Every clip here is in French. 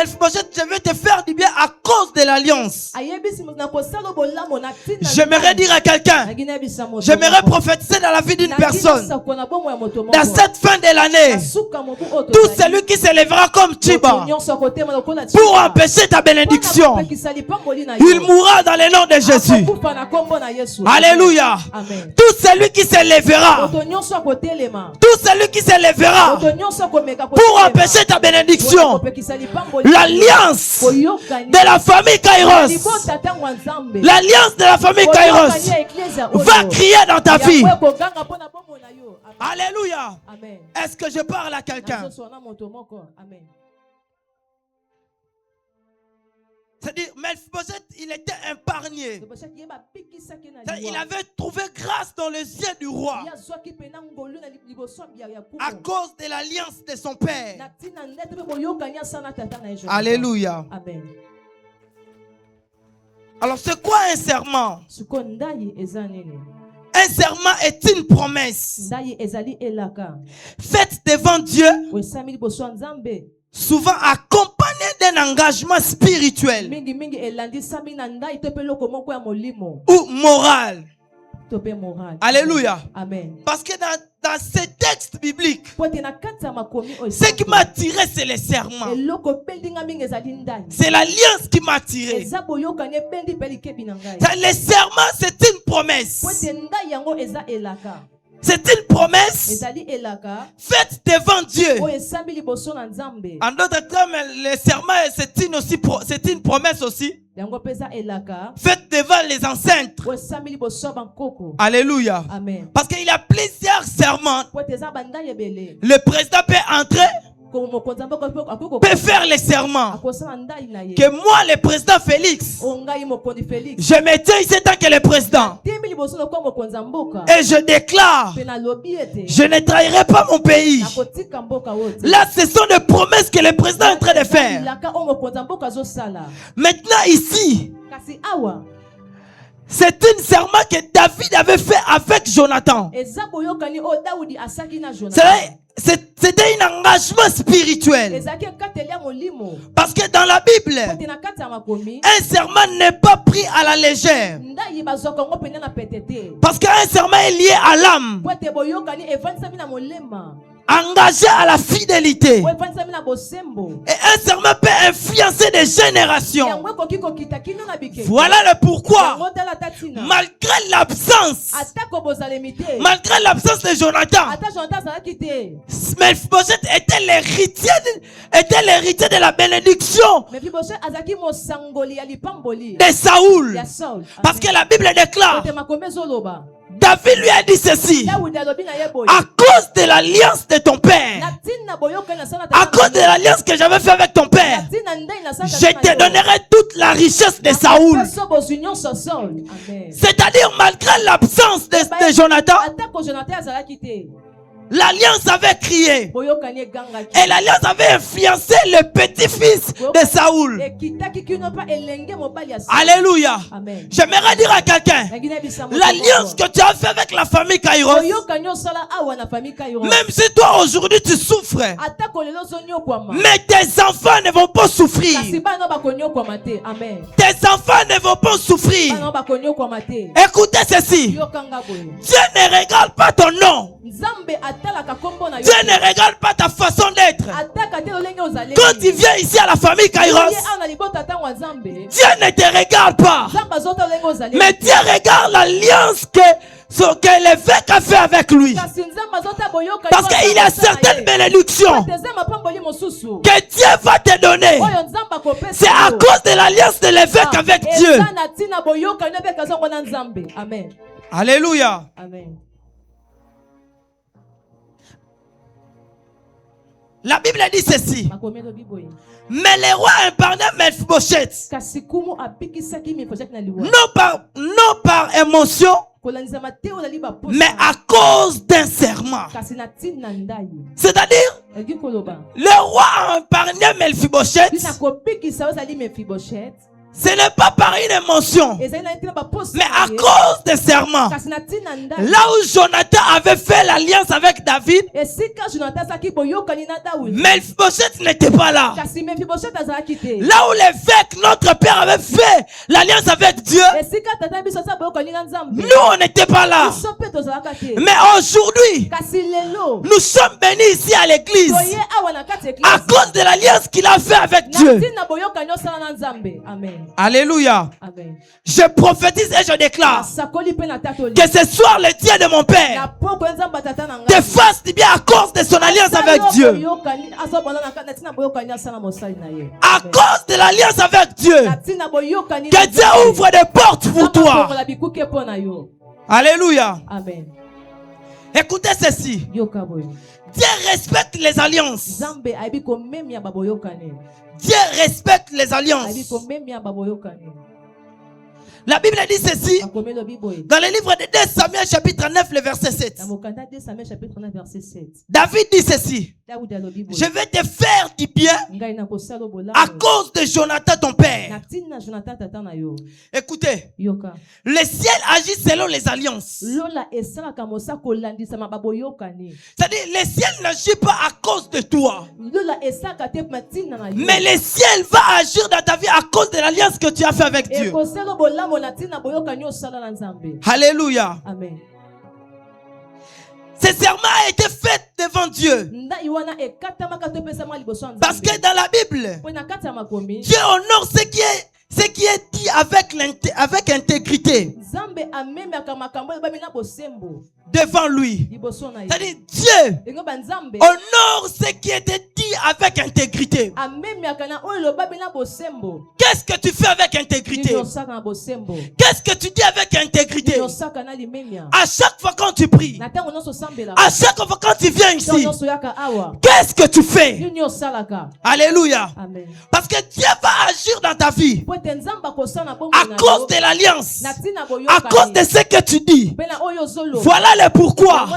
Mephibosheth, je vais te faire du bien à cause de l'alliance. J'aimerais dire à quelqu'un, j'aimerais prophétiser dans la vie d'une personne. Dans cette fin de l'année, tout celui qui s'élèvera comme Chiba pour empêcher ta bénédiction, il mourra dans le nom de Jésus. Alléluia. Tout celui qui s'élèvera, pour empêcher ta bénédiction, l'alliance de la famille Kairos, l'alliance de la famille Kairos va crier dans ta vie. Alléluia. Est-ce que je parle à quelqu'un? C'est-à-dire, Mephibosheth, il était épargné. Il avait trouvé grâce dans les yeux du roi à cause de l'alliance de son père. Alléluia. Alors, c'est quoi un serment? Un serment est une promesse faite devant Dieu, souvent accompagné d'un engagement spirituel ou moral. Alléluia. Amen. Parce que dans ces textes bibliques, ce qui m'a tiré, c'est les serments. C'est l'alliance qui m'a tiré. Les serments, c'est une promesse. C'est une promesse faite devant Dieu. En d'autres termes, les serments, c'est une promesse aussi faite devant les enceintes. Alléluia. Amen. Parce qu'il y a plusieurs serments. Le président peut entrer, peut faire les serments que moi, le président Félix, je me tiens ici tant que le président et je déclare, je ne trahirai pas mon pays. Là, ce sont des promesses que le président est en train de faire. Maintenant ici, c'est un serment que David avait fait avec Jonathan. C'était un engagement spirituel. Parce que dans la Bible, un serment n'est pas pris à la légère. Parce qu'un serment est lié à l'âme, engagé à la fidélité. Et un serment peut influencer des générations. Voilà le pourquoi, malgré l'absence de Jonathan, Mephibosheth était l'héritier de la bénédiction de Saoul. Parce que la Bible déclare, David lui a dit ceci: à cause de l'alliance de ton père, à cause de l'alliance que j'avais fait avec ton père, je te donnerai toute la richesse de Saoul. C'est-à-dire, malgré l'absence de Jonathan, l'alliance avait crié. Et l'alliance avait influencé le petit-fils de Saoul. Alléluia. J'aimerais dire à quelqu'un, l'alliance que tu as fait avec la famille Kairos, même si toi aujourd'hui tu souffres, mais tes enfants ne vont pas souffrir. Tes enfants ne vont pas souffrir. Écoutez ceci. Dieu ne regarde pas ton nom. Dieu ne regarde pas ta façon d'être. Quand tu viens ici à la famille Kairos, Dieu ne te regarde pas. Mais Dieu regarde l'alliance que l'évêque a fait avec lui. Parce qu'il y a certaines bénédictions que Dieu va te donner. C'est à cause de l'alliance de l'évêque avec Dieu. Alléluia. Amen. La Bible dit ceci. Mais le roi a épargné Mephibosheth, non par émotion, mais à cause d'un serment. C'est-à-dire, le roi a épargné Mephibosheth Ce n'est pas par une émotion, mais à cause des serments. Là où Jonathan avait fait l'alliance avec David, Mephibosheth n'était pas là. Là où l'évêque, notre père, avait fait l'alliance avec Dieu, nous on n'était pas là. Mais aujourd'hui, nous sommes bénis ici à l'église à cause de l'alliance qu'il a fait avec Dieu. Alléluia. Amen. Je prophétise et je déclare que ce soir le Dieu de mon père te fasse du bien à cause de son alliance avec Dieu. À cause de l'alliance avec Dieu, que Dieu ouvre des portes pour toi. Alléluia. Amen. Écoutez ceci. Dieu respecte les alliances. Dieu respecte les alliances. La Bible dit ceci dans le livre de 2 Samuel chapitre 9 le verset 7. David dit ceci: je vais te faire du bien à cause de Jonathan ton père. Écoutez, le ciel agit selon les alliances. C'est-à-dire le ciel n'agit pas à cause de toi, mais le ciel va agir dans ta vie à cause de l'alliance que tu as fait avec Dieu. Alléluia. Amen. Ce serment a été fait devant Dieu. Parce que dans la Bible, Dieu honore ce qui est dit avec intégrité devant lui. C'est-à-dire Dieu honore ce qui était dit avec intégrité. Qu'est-ce que tu fais avec intégrité? Qu'est-ce que tu dis avec intégrité? À chaque fois quand tu pries, à chaque fois quand tu viens ici, qu'est-ce que tu fais? Alléluia. Amen. Parce que Dieu va agir dans ta vie à cause de l'alliance, à cause de ce que tu dis. Voilà le pourquoi.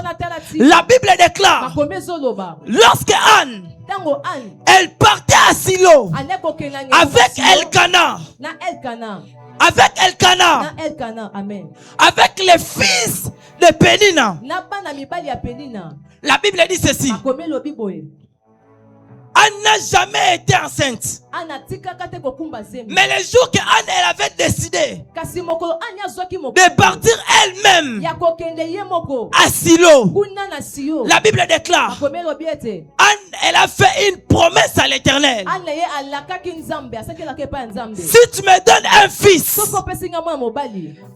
La Bible déclare, lorsque Anne, elle partait à Silo avec Elkana, avec les fils de Pénina, la Bible dit ceci: Anne n'a jamais été enceinte. Mais le jour que Anne elle avait décidé de partir elle-même à Silo, la Bible déclare, Anne elle a fait une promesse à l'Éternel: si tu me donnes un fils,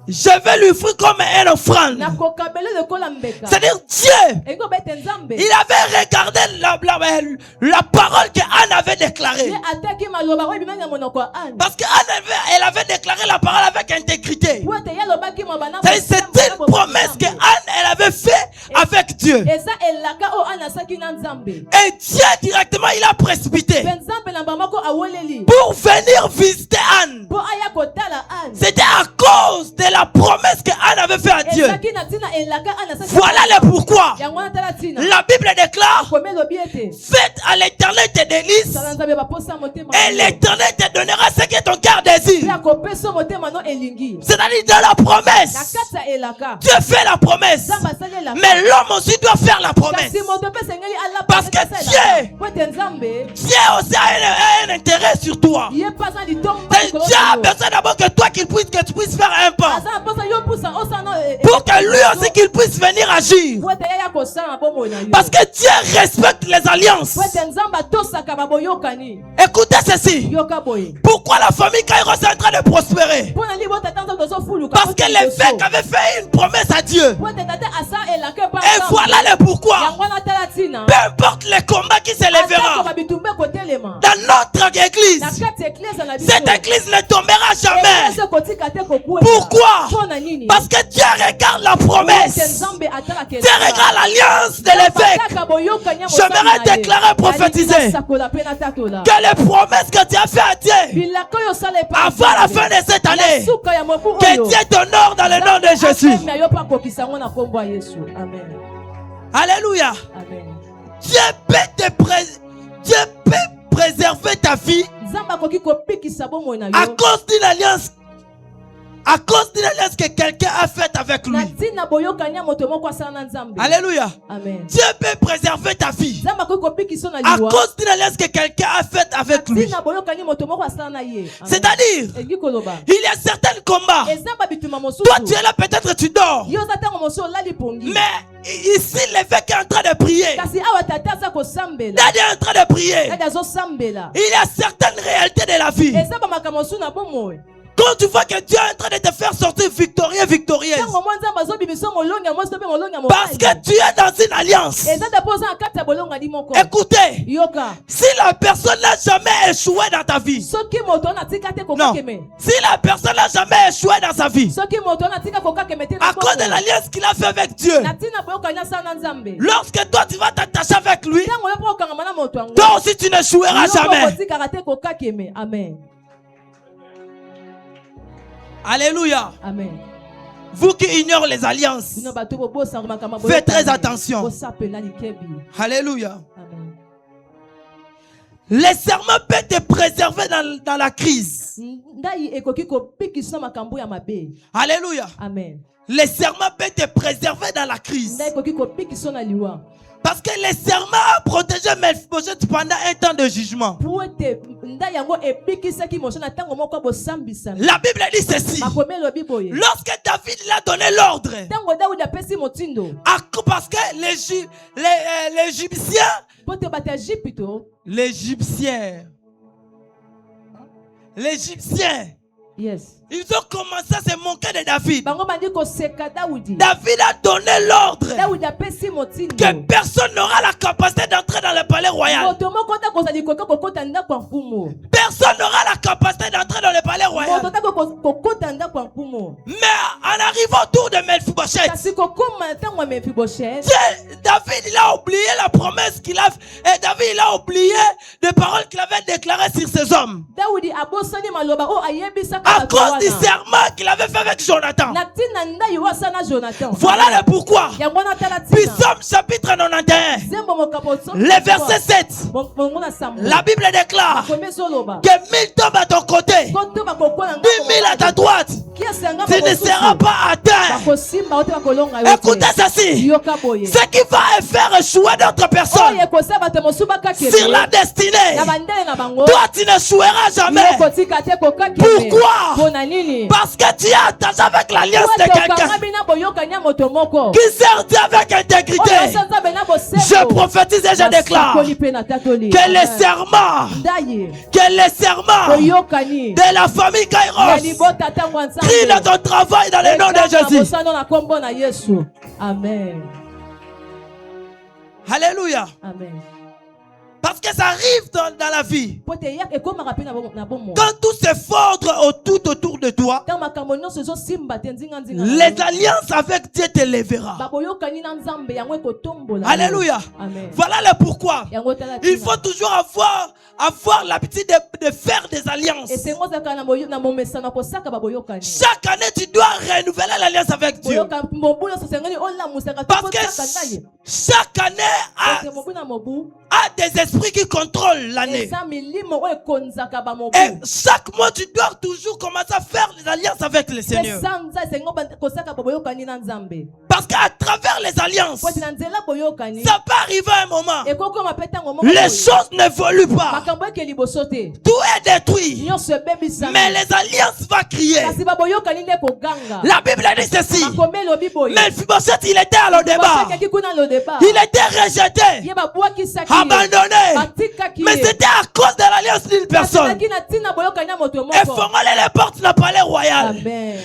je vais lui offrir comme une offrande. C'est-à-dire Dieu, il avait regardé la parole que Anne avait déclarée. Parce qu'Anne elle avait déclaré la parole avec intégrité. C'était une promesse que Anne elle avait fait avec Dieu. Et Dieu directement il a précipité pour venir visiter Anne. C'était à cause de la promesse que Anne avait fait à Dieu. Voilà le pourquoi. La Bible déclare: faites à l'Éternel tes délices et l'Éternel te donnera ce que ton cœur désire. C'est-à-dire dans la promesse, Dieu fait la promesse, mais l'homme aussi doit faire la promesse. Parce que Dieu aussi a un intérêt sur toi. Dieu a besoin d'abord que toi que tu puisses faire un pas, pour que lui aussi qu'il puisse venir agir. Parce que Dieu respecte les alliances. Écoutez ceci. Pourquoi la famille Kairos est en train de prospérer? Parce que l'évêque avait fait une promesse à Dieu. Et voilà le pourquoi. Peu importe les combats qui s'élèveront dans notre église, cette église ne tombera jamais. Pourquoi? Parce que Dieu regarde la promesse. Dieu regarde l'alliance de l'évêque. J'aimerais déclarer, prophétiser que les promesses que Dieu a fait à Dieu avant la fin de cette année, que Dieu t'honore dans le nom de Jésus. Alléluia. Amen. Dieu peut préserver ta vie À cause d'une alliance. À cause d'une alliance que quelqu'un a faite avec lui. Alléluia. Amen. Dieu peut préserver ta vie. À cause d'une alliance que quelqu'un a faite avec lui. C'est-à-dire, il y a certains combats. Toi, tu es là, peut-être tu dors. Mais ici, l'évêque est en train de prier. Daddy est en train de prier. Il y a certaines réalités de la vie. Quand tu vois que Dieu est en train de te faire sortir victorieux, victorieuse. Parce que tu es dans une alliance. Écoutez, si la personne n'a jamais échoué dans ta vie. Non. Si la personne n'a jamais échoué dans sa vie. À cause de l'alliance qu'il a fait avec Dieu. Lorsque toi tu vas t'attacher avec lui. Toi aussi tu n'échoueras jamais. Amen. Alléluia. Amen. Vous qui ignorez les alliances, faites très attention. Alléluia. Amen. Les serments peuvent te préserver dans la crise. Alléluia. Amen. Les serments peuvent te préserver dans la crise. Parce que les serments ont protégé Mephibosheth pendant un temps de jugement. La Bible dit ceci. Lorsque David l'a donné l'ordre, parce que l'Égyptien, yes. Ils ont commencé à se moquer de David. David a donné l'ordre que personne n'aura la capacité d'entrer dans le palais royal. Personne n'aura la capacité d'entrer dans le palais royal. Mais en arrivant autour de Mephibosheth, David il a oublié la promesse qu'il a fait. Et David il a oublié les paroles qu'il avait déclarées sur ses hommes. À cause du serment qu'il avait fait avec Jonathan. Voilà le pourquoi. Psaume chapitre 91, le verset 7. La Bible déclare que 1000 tombent à ton côté, 10 000 à ta droite. Tu ne seras pas atteint. Écoutez ceci. Ce qui va faire échouer d'autres personnes sur la destinée, toi tu n'échoueras jamais. Pourquoi? Parce que tu es attaché avec l'alliance de quelqu'un qui sert Dieu avec intégrité. Je prophétise et je déclare que les serments de la famille Kairos crient dans ton travail dans le nom de Jésus. Amen. Alléluia. Amen. Parce que ça arrive dans la vie. Quand tout s'effondre tout autour de toi, les alliances avec Dieu te lèvera. Alléluia. Amen. Voilà le pourquoi. Il faut toujours avoir l'habitude de faire des alliances. Chaque année, tu dois renouveler l'alliance avec Dieu. Parce que chaque année a des esprits qui contrôlent l'année. Et chaque mois, tu dois toujours commencer à faire les alliances avec le Seigneur. Parce qu'à travers les alliances, ça peut arriver à un moment. Les choses n'évoluent pas. Tout est détruit. Mais les alliances vont crier. La Bible dit ceci. Mephibosheth, il était à l'au-départ. Il était rejeté, abandonné. Mais c'était à cause de l'alliance d'une personne. Et fermer les portes du palais royal.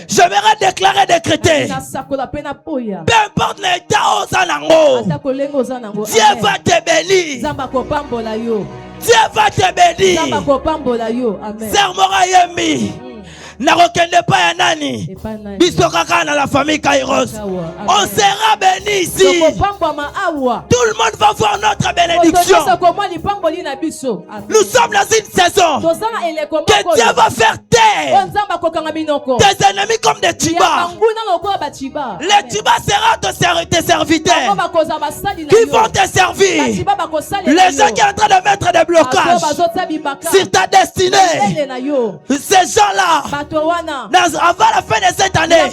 J'aimerais déclarer, décréter. Peu importe l'état aux anangos, Dieu va te bénir. Dieu va te bénir. Sermora Yemi. Narokende pa ya nani. Biso kaka na la famille Kairos. On sera béni ici. Tout le monde va voir notre bénédiction. Nous sommes dans une saison que Dieu va faire taire tes ennemis comme des tibas. Les tibas seront tes serviteurs qui vont te servir. Les gens qui sont en train de mettre des blocages sur ta destinée, ces gens-là, avant la fin de cette année,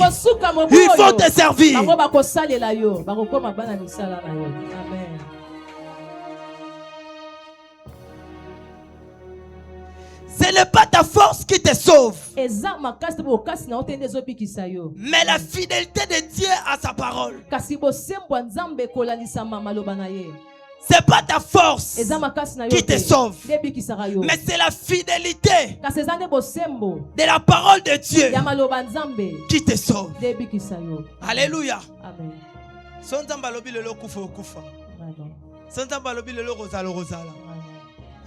ils vont te servir. Ce n'est pas ta force qui te sauve, mais la fidélité de Dieu à sa parole. C'est pas ta force qui te sauve, mais c'est la fidélité de la parole de Dieu qui te sauve. Alléluia.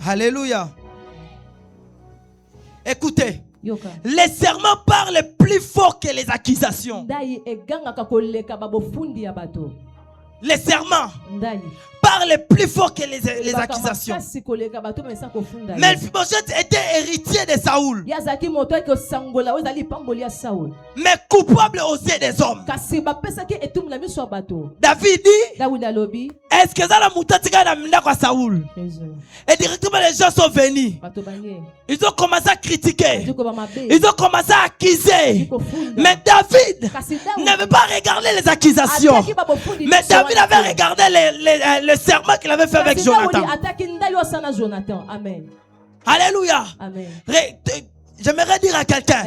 Alléluia. Écoutez, les serments parlent plus fort que les accusations. Les serments parlent plus fort que les accusations. Mephibosheth était héritier de Saoul, mais coupable aux yeux des hommes. David dit, est-ce que ça la moutatika na mnako Saoul? Et directement les gens sont venus. Ils ont commencé à critiquer. Ils ont commencé à accuser. Mais David n'avait pas regardé les accusations. Mais David avait regardé le serment qu'il avait fait avec Jonathan. Alléluia. J'aimerais dire à quelqu'un,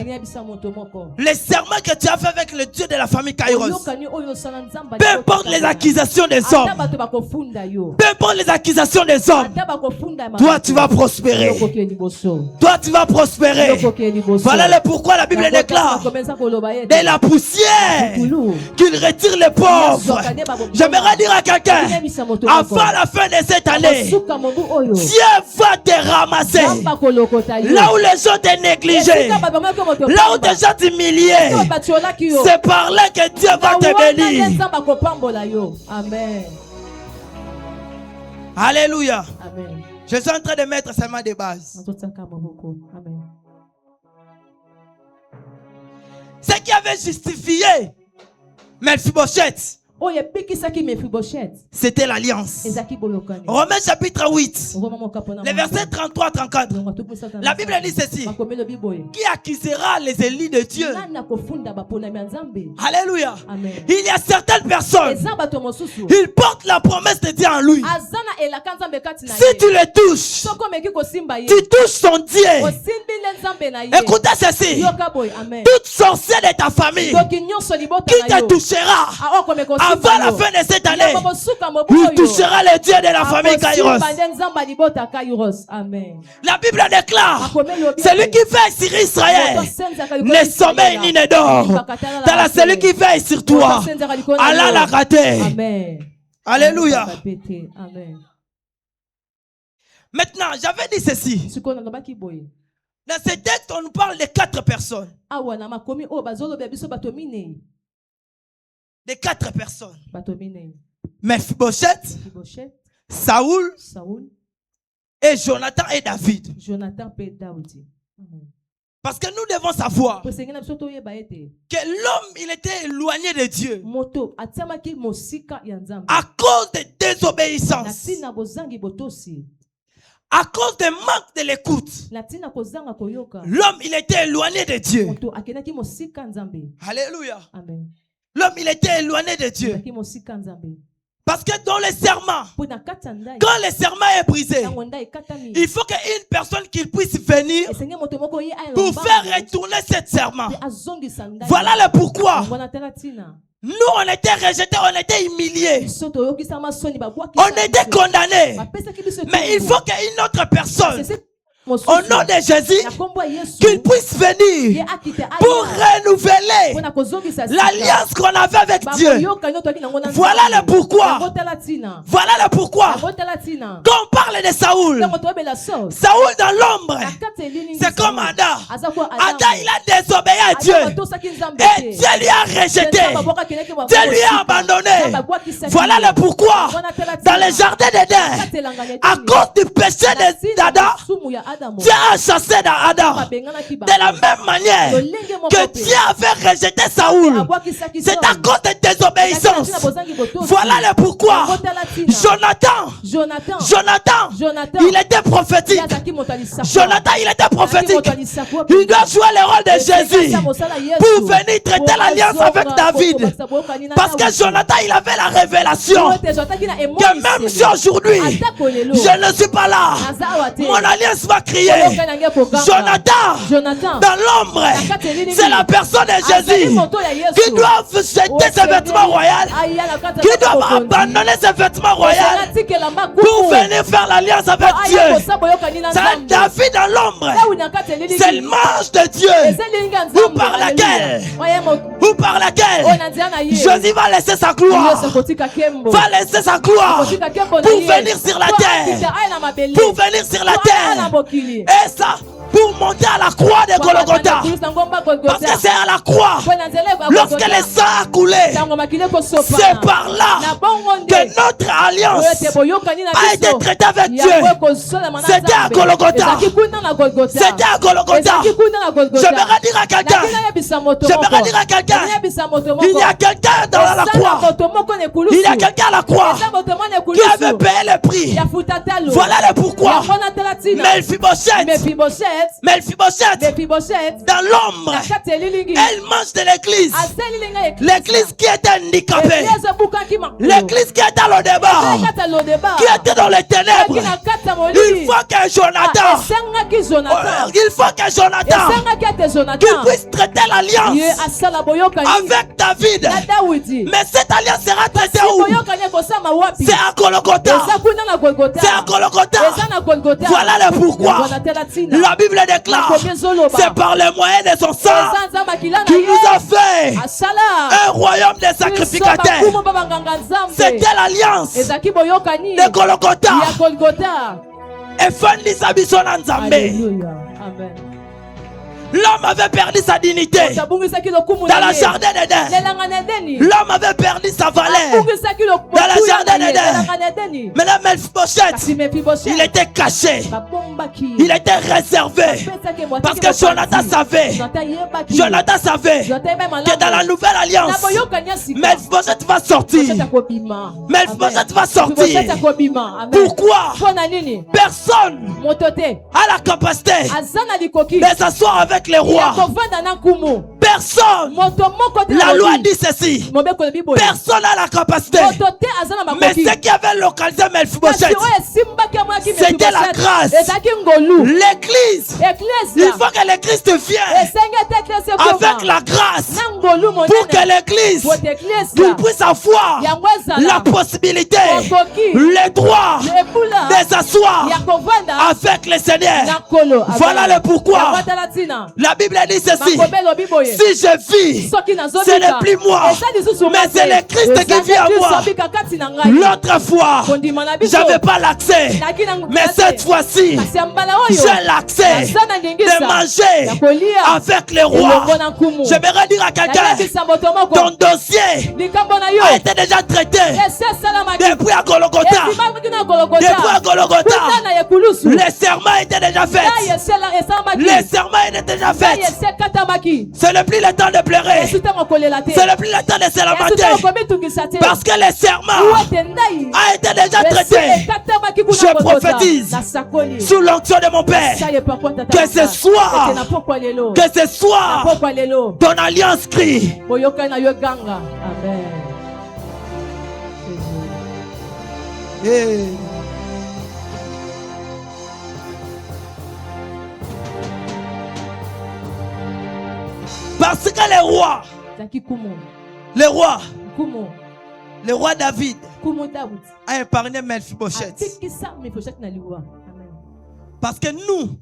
les serments que tu as fait avec le Dieu de la famille Kairos, peu importe les accusations des hommes, peu importe les accusations des hommes, toi tu vas prospérer. Toi tu vas prospérer. Voilà le pourquoi la Bible déclare de la poussière qu'il retire les pauvres. J'aimerais dire à quelqu'un, avant la fin de cette année, Dieu va te ramasser là où les gens te négligent. Là où des gens t'humiliaient, c'est par là que Dieu va te bénir. Amen. Alléluia. Amen. Je suis en train de mettre seulement des bases. Amen. Ce qui avait justifié Mephibosheth, c'était l'alliance. Romains chapitre 8, les versets 33-34. La Bible dit ceci: qui accusera les élus de Dieu? Alléluia. Amen. Il y a certaines personnes, ils portent la promesse de Dieu en lui. Si tu le touches, tu touches son Dieu. Écoutez ceci: toute sorcière de ta famille qui te touchera avant la fin de cette année, il touchera le Dieu de la famille Kairos. La Bible déclare: celui qui veille sur Israël ne sommeille ni ne dort. Dans celui qui veille sur toi, Allah l'a raté. Alléluia. Maintenant, j'avais dit ceci. Dans ce texte, on nous parle de 4 personnes. De 4 personnes. Mephibosheth, Saoul et Jonathan et David. Parce que nous devons savoir que l'homme, il était éloigné de Dieu à cause de désobéissance, à cause de manque de l'écoute. L'homme, il était éloigné de Dieu. Alléluia. L'homme, il était éloigné de Dieu. Parce que dans les serments, quand le serment est brisé, il faut qu'une personne qui puisse venir pour faire retourner ce serment. Voilà le pourquoi. Nous, on était rejetés, on était humiliés, on était condamnés. Mais il faut qu'une autre personne au nom de Jésus, qu'il puisse venir pour renouveler l'alliance qu'on avait avec Dieu. Voilà le pourquoi. Voilà le pourquoi. Quand on parle de Saoul, Saoul dans l'ombre, c'est comme Adam. Adam, il a désobéi à Dieu. Et Dieu lui a rejeté. Dieu lui a abandonné. Voilà le pourquoi. Dans les jardins d'Éden, à cause du péché d'Adam, Dieu a chassé Adam. De la même manière que Dieu avait rejeté Saoul, c'est à cause de désobéissance. Voilà le pourquoi. Jonathan, il était prophétique. Jonathan, il était prophétique. Il doit jouer le rôle de Jésus pour venir traiter l'alliance avec David. Parce que Jonathan, il avait la révélation que même si aujourd'hui je ne suis pas là, mon alliance va crier. Jonathan, dans l'ombre, c'est la personne de Jésus qui doit jeter ses vêtements royaux, qui doit abandonner ses vêtements royaux pour venir faire l'alliance avec Dieu. C'est David dans l'ombre, c'est le manche de Dieu ou par laquelle Jésus va laisser sa gloire, pour venir sur la terre, et ça pour monter à la croix de Golgotha. Parce que c'est à la croix, lorsque le sang a coulé, c'est par là que notre alliance a été traitée avec Dieu. C'était à Golgotha. C'était à Golgotha. J'aimerais dire à quelqu'un, il y a quelqu'un dans la croix, il y a quelqu'un à la croix qui avait payé le prix. Voilà le pourquoi. Mephibosheth, dans l'ombre, elle mange de l'église. L'église qui était handicapée, l'église qui était dans le débat, qui était dans les ténèbres. Il faut que Jonathan, qu'il puisse traiter l'alliance avec David. Mais cette alliance sera traitée où? C'est à Golgotha. Voilà le pourquoi. La Bible déclare, c'est par le moyen de son sang qu'il nous a fait un royaume de sacrificateurs. C'était l'alliance de Golgotha. Et Fanny Sabison Nzambe. L'homme avait perdu sa dignité dans la jardin d'Éden. L'homme avait perdu sa valeur dans la jardin d'Éden. Mais là, Mephibosheth, il était caché, il était réservé. Parce que Jonathan savait que dans la nouvelle alliance, Mephibosheth va sortir. Mephibosheth va sortir. Pourquoi? Personne a la capacité de s'asseoir avec les rois. Personne. La loi dit ceci. Personne n'a la capacité. Mais ce qui avait localisé Mephibosheth, c'était la grâce. L'église. Il faut que l'église vienne avec la grâce pour que l'église puisse avoir la possibilité, le droit de s'asseoir avec le Seigneur. Voilà le pourquoi. La Bible dit ceci. Si je vis, ce n'est plus moi, mais c'est le Christ qui vit en moi. L'autre fois, je n'avais pas l'accès, mais cette fois-ci, j'ai l'accès de manger avec les rois. J'aimerais dire à quelqu'un, ton dossier a été déjà traité depuis à Golgotha. Depuis à Golgotha, le serment était déjà fait. Le serment était déjà fait. Ce n'est plus le temps de pleurer. Ce n'est plus le temps de se lamenter. Parce que le serment a été déjà traité. Je prophétise sous l'onction de mon Père que ce soir ton alliance crie. Hey. Parce que le roi David a épargné Mephibosheth. Parce que nous,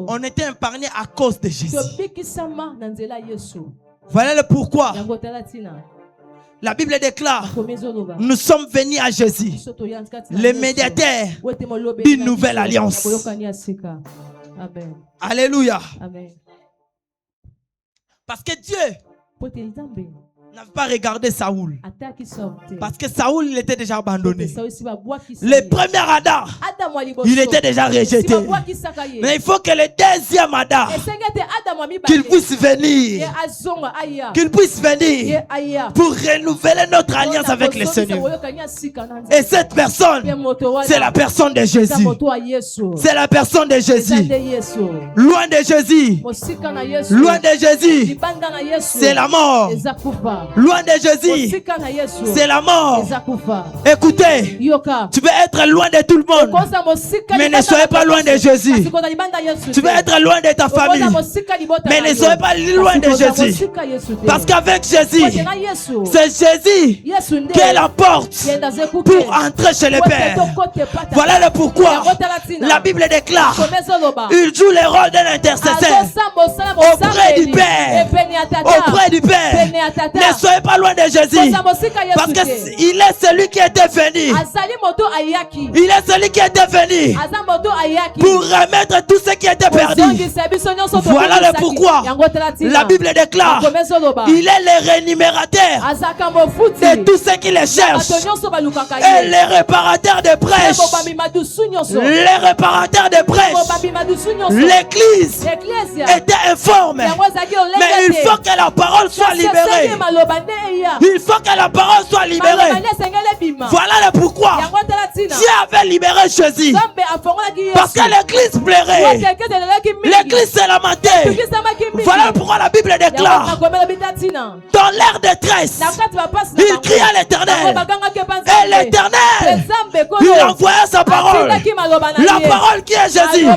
on était épargnés à cause de Jésus. Voilà le pourquoi. La Bible déclare, nous sommes venus à Jésus, le médiateur d'une nouvelle alliance. Alléluia. Parce que Dieu n'avait pas regardé Saoul. Parce que Saoul, il était déjà abandonné. Le premier Adam, il était déjà rejeté. Mais il faut que le deuxième Adam, qu'il puisse venir. Qu'il puisse venir pour renouveler notre alliance avec le Seigneur. Et cette personne, c'est la personne de Jésus. C'est la personne de Jésus. Loin de Jésus. Loin de Jésus. C'est la mort. Loin de Jésus, c'est la mort. Écoutez, tu veux être loin de tout le monde, mais ne soyez pas loin de Jésus. Tu veux être loin de ta famille, mais ne soyez pas loin de Jésus. Parce qu'avec Jésus, c'est Jésus qui est la porte pour entrer chez le Père. Voilà le pourquoi la Bible déclare, il joue le rôle d'un intercesseur auprès du Père. Auprès du Père. Ne soyez pas loin de Jésus. Parce qu'il est celui qui était venu. Il est celui qui était venu pour remettre tout ce qui était perdu. Voilà le pourquoi la Bible déclare, il est le rémunérateur de tout ce qui les cherche et le réparateur des brèches. Le réparateur des brèches. L'église était informe, mais il faut que la parole soit libérée. Il faut que la parole soit libérée. Voilà le pourquoi Dieu avait libéré Jésus. Parce que l'église pleurait. L'église se lamentait. Voilà pourquoi la Bible déclare, dans l'air de détresse, il crie à l'Éternel. Et l'Éternel, il envoya sa parole. La parole qui est Jésus.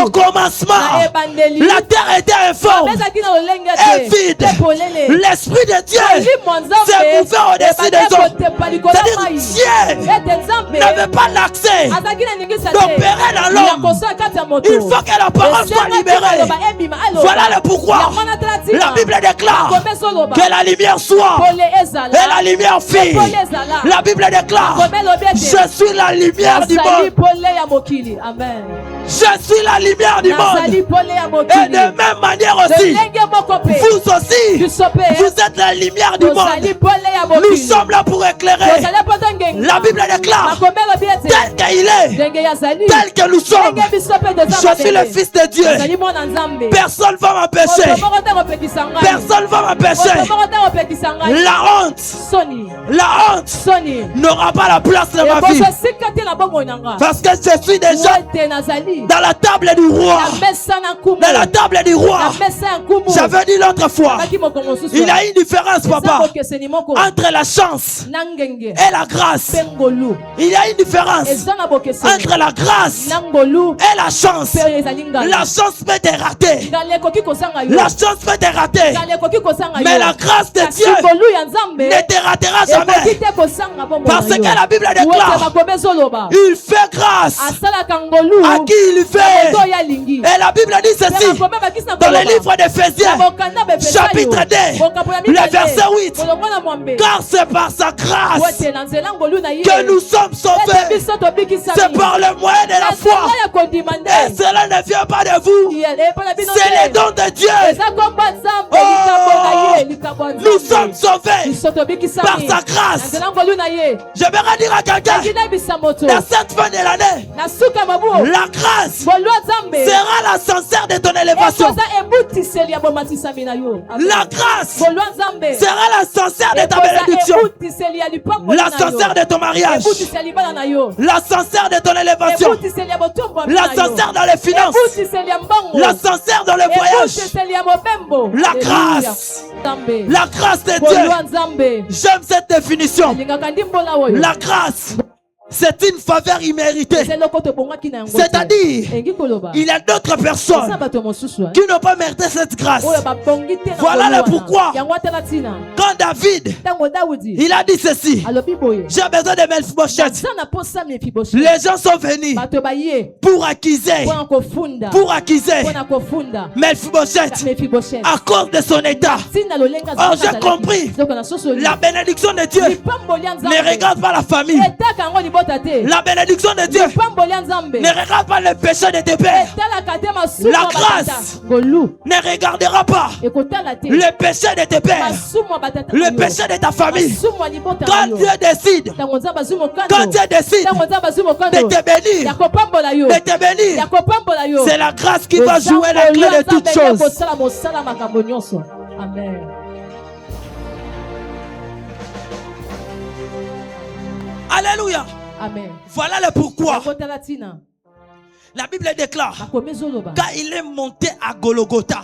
Au commencement, la terre était informe et vide. L'Esprit de Dieu s'est mouvé au-dessus des hommes. C'est-à-dire Dieu n'avait pas l'accès d'opérer dans l'homme. Il faut que la parole soit libérée. Voilà le pourquoi la Bible déclare que la lumière soit et la lumière fit. La Bible déclare, je suis la lumière du monde. Je suis la lumière du monde. Et de même manière aussi, vous aussi, vous êtes la lumière du monde. Nous sommes là pour éclairer. La Bible déclare, tel qu'il est, tel que nous sommes, je suis le Fils de Dieu. Personne ne va m'empêcher. Personne ne va m'empêcher. La honte n'aura pas la place dans ma vie. Parce que je suis déjà dans la table du roi. Dans la table du roi. J'avais dit l'autre fois, il y a une différence, papa, entre la chance et la grâce. Il y a une différence entre la grâce et la chance. La chance peut te rater. La chance peut te rater. Mais la grâce de Dieu ne te ratera jamais. Parce que la Bible déclare, il fait grâce à qui il fait. Et la Bible dit ceci dans le livre d'Éphésiens, chapitre 2, le verset 8. Car c'est par sa grâce que nous sommes sauvés. C'est par le moyen de la foi. Et cela ne vient pas de vous. C'est le don de Dieu. Oh, nous sommes sauvés par sa grâce. Je vais dire à quelqu'un, dans cette fin de l'année, la grâce sera l'ascenseur de ton élévation. La grâce sera l'ascenseur de ta bénédiction. L'ascenseur de ton mariage. L'ascenseur de ton élévation. L'ascenseur dans les finances. L'ascenseur dans les voyages. La grâce. La grâce de Dieu. J'aime cette définition. La grâce c'est une faveur imméritée. C'est-à-dire, il y a d'autres personnes qui n'ont pas mérité cette grâce. Voilà le pourquoi. Quand David, il a dit ceci, j'ai besoin de Mephibosheth. Les gens sont venus pour accuser Mephibosheth à cause de son état. Alors j'ai compris, la bénédiction de Dieu ne regarde pas la famille. La bénédiction de Dieu ne regarde pas le péché de tes pères. La grâce ne regardera pas le péché de tes pères, le péché de ta famille. Quand Dieu décide de te bénir, c'est la grâce qui va jouer la clé de toutes choses. Amen. Alléluia. Amen. Voilà le pourquoi. La Bible déclare, quand il est monté à Golgotha,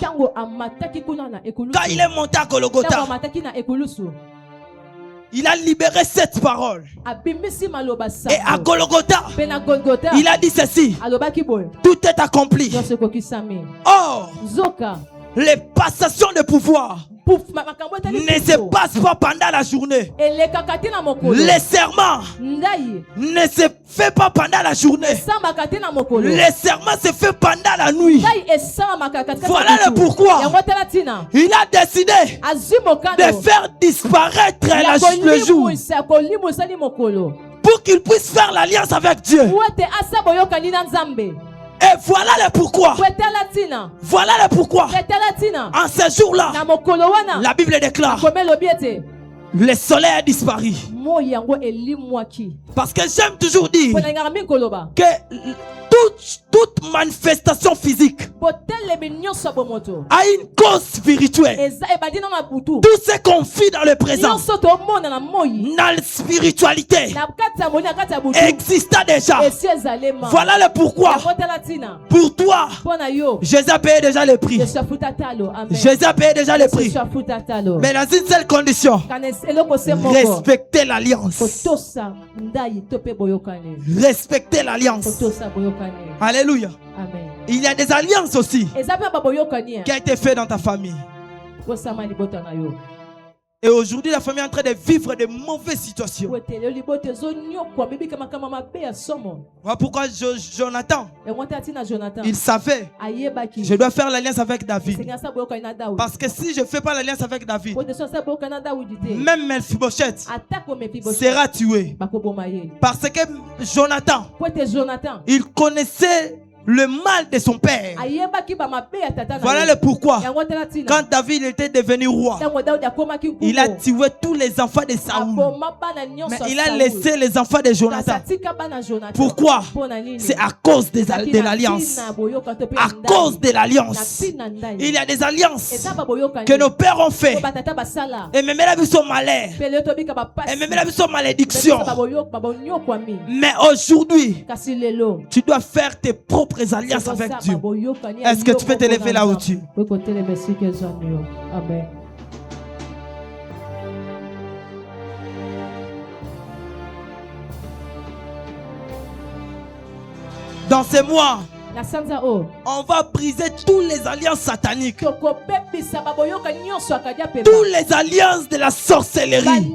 il a libéré cette parole. Et à Golgotha, il a dit ceci, tout est accompli. Or, les passations de pouvoir ne se passe pas pendant la journée. Les serments ne se fait pas pendant la journée. Les serments se fait pendant la nuit. Voilà le pourquoi il a décidé de faire disparaître le jour pour qu'il puisse faire l'alliance avec Dieu. Et voilà le pourquoi. Voilà le pourquoi. En ce jour-là, la Bible déclare, le soleil a disparu. Parce que j'aime toujours dire que toute manifestation physique a une cause spirituelle. Tout ce qu'on vit dans le présent, dans la spiritualité, exista déjà. Voilà le pourquoi. Pour toi, Jésus a payé déjà le prix. Jésus a payé déjà le prix. Mais dans une seule condition, respecter l'alliance. Respecter l'alliance. Alléluia. Amen. Il y a des alliances aussi qui a été fait dans ta famille. Et aujourd'hui, la famille est en train de vivre de mauvaises situations. Voilà pourquoi Jonathan, il savait, je dois faire l'alliance avec David. Parce que si je ne fais pas l'alliance avec David, même Mephibosheth sera tué. Parce que Jonathan, il connaissait le mal de son père. Voilà le pourquoi. Quand David était devenu roi, il a tué tous les enfants de Saoul, mais il a laissé les enfants de Jonathan. Pourquoi? C'est à cause de l'alliance. À cause de l'alliance. Il y a des alliances que nos pères ont fait, et même la vie sont malheur, et même la vie sont malédiction. Mais aujourd'hui, tu dois faire tes propres alliances avec Dieu. Est-ce que tu peux te lever là où tu es? Amen. Dans ces mois, on va briser toutes les alliances sataniques, toutes les alliances de la sorcellerie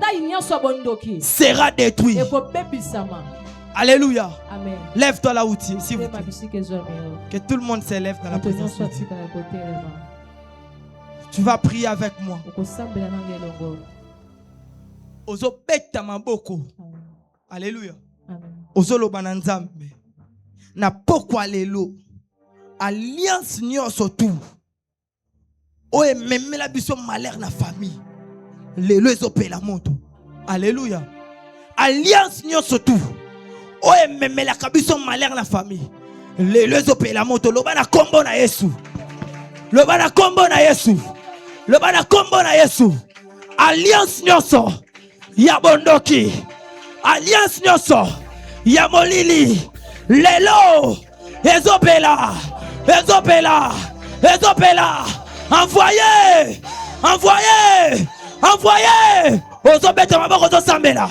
sera détruites. Alléluia. Amen. Lève-toi là où tu es, s'il vous plaît. Que tout le monde s'élève dans la présence de Dieu. Tu vas prier avec moi. Ozobeta maboko. Alléluia. Ozoloba na nzambe. Na pokwa lelo. Alliance nyonso tout. Oye memela biso malheur na famille. Lelo ezopela moto. Alléluia. Alliance nyonso tout. Oye memela kabiso malheur na famille. Lelo ezopela moto. Loba na kombo na Yesu. Loba na kombo na Yesu. Loba na kombo na Yesu. Alliance nyonso ya bondoki. Alliance nyonso ya molili. Lelo ezopela. Ezopela. Ezopela. Envoyez. Envoyez. Envoyez. Ozobeta maboko zosambela.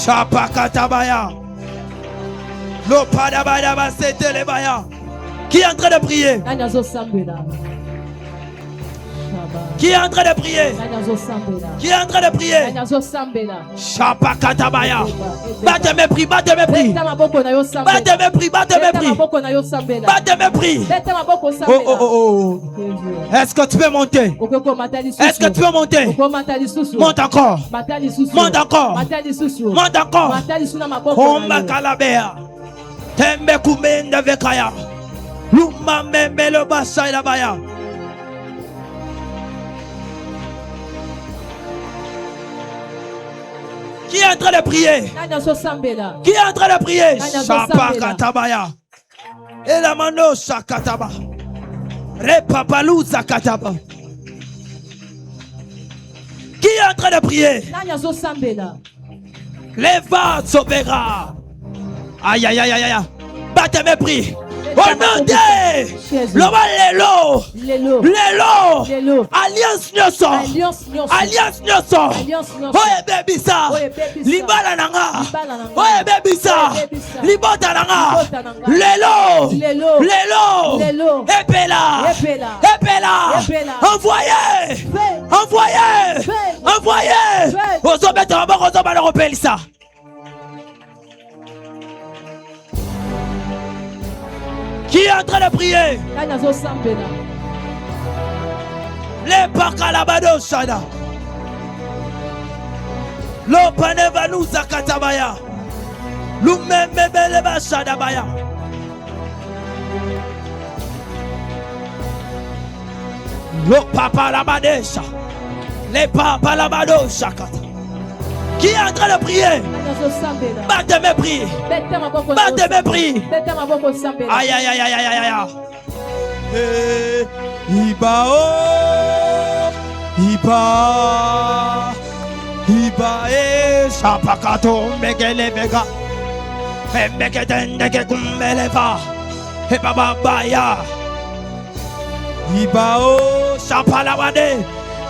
Chapakatabaya. Lopadabadaba setelebaya. Qui est en train de prier? Qui est en train de prier? Qui est en train de prier? Chapakatabaya. Batte mes prix, batte mes prix. Batte mes prix, batte mes prix. Batte mes prix. Oh, oh, oh, oh. Est-ce que tu peux monter? Est-ce que tu peux monter? Monte encore. Monte encore. Monte encore. Omba kalabea. Tembe kumende vekaya. Luma membe le basay la baya. Qui est en train de prier? Qui est en train de prier? Chapakatabaya. Et la mano sakataba. Repapalou zakataba. Qui est en train de prier? Les vases s'opéra. Aïe aïe aïe aïe aïe. Battez mes prix. Au nom de Lelo. Alliance Nyoso. Alliance Nyoso. Oye baby sa. Libala nanga. Oye baby sa. Libota nanga. Lelo. Epela. Envoyez. Ozobeta maboko ozobala kopelisa. Qui est en train de prier? Les pakalabado shada. L'opaneva nous zakatabaya. L'umembebeleba shadabaya. L'opapalabadesha. Les papalabado shakata. Qui est en train de prier? Battez mes prix. Battez mes prix. Aïe aïe aïe aïe aïe aïe. Iba chapakato megele vega. Megedende ke kumbeleva. E baba baya. Iba chapalabade.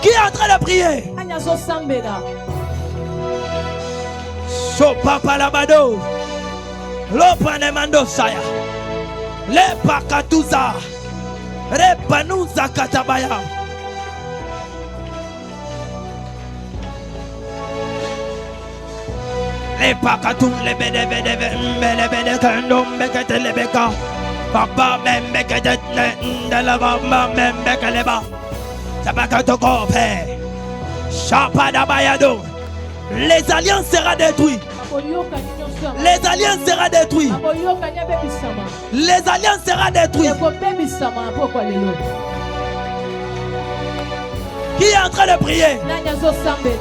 Qui est en train de prier? So papa labado. Lopanemando saya. Le pakatuza. Repanuza katabaya. Le pakatum le bede kandom bekete lebeka. Papa membekete de la bamba membekeleba. Tabakato kope. Chapadabaya. Les alliances seront détruites. Les alliances seront détruites. Les alliances seront détruites. Qui est en train de prier?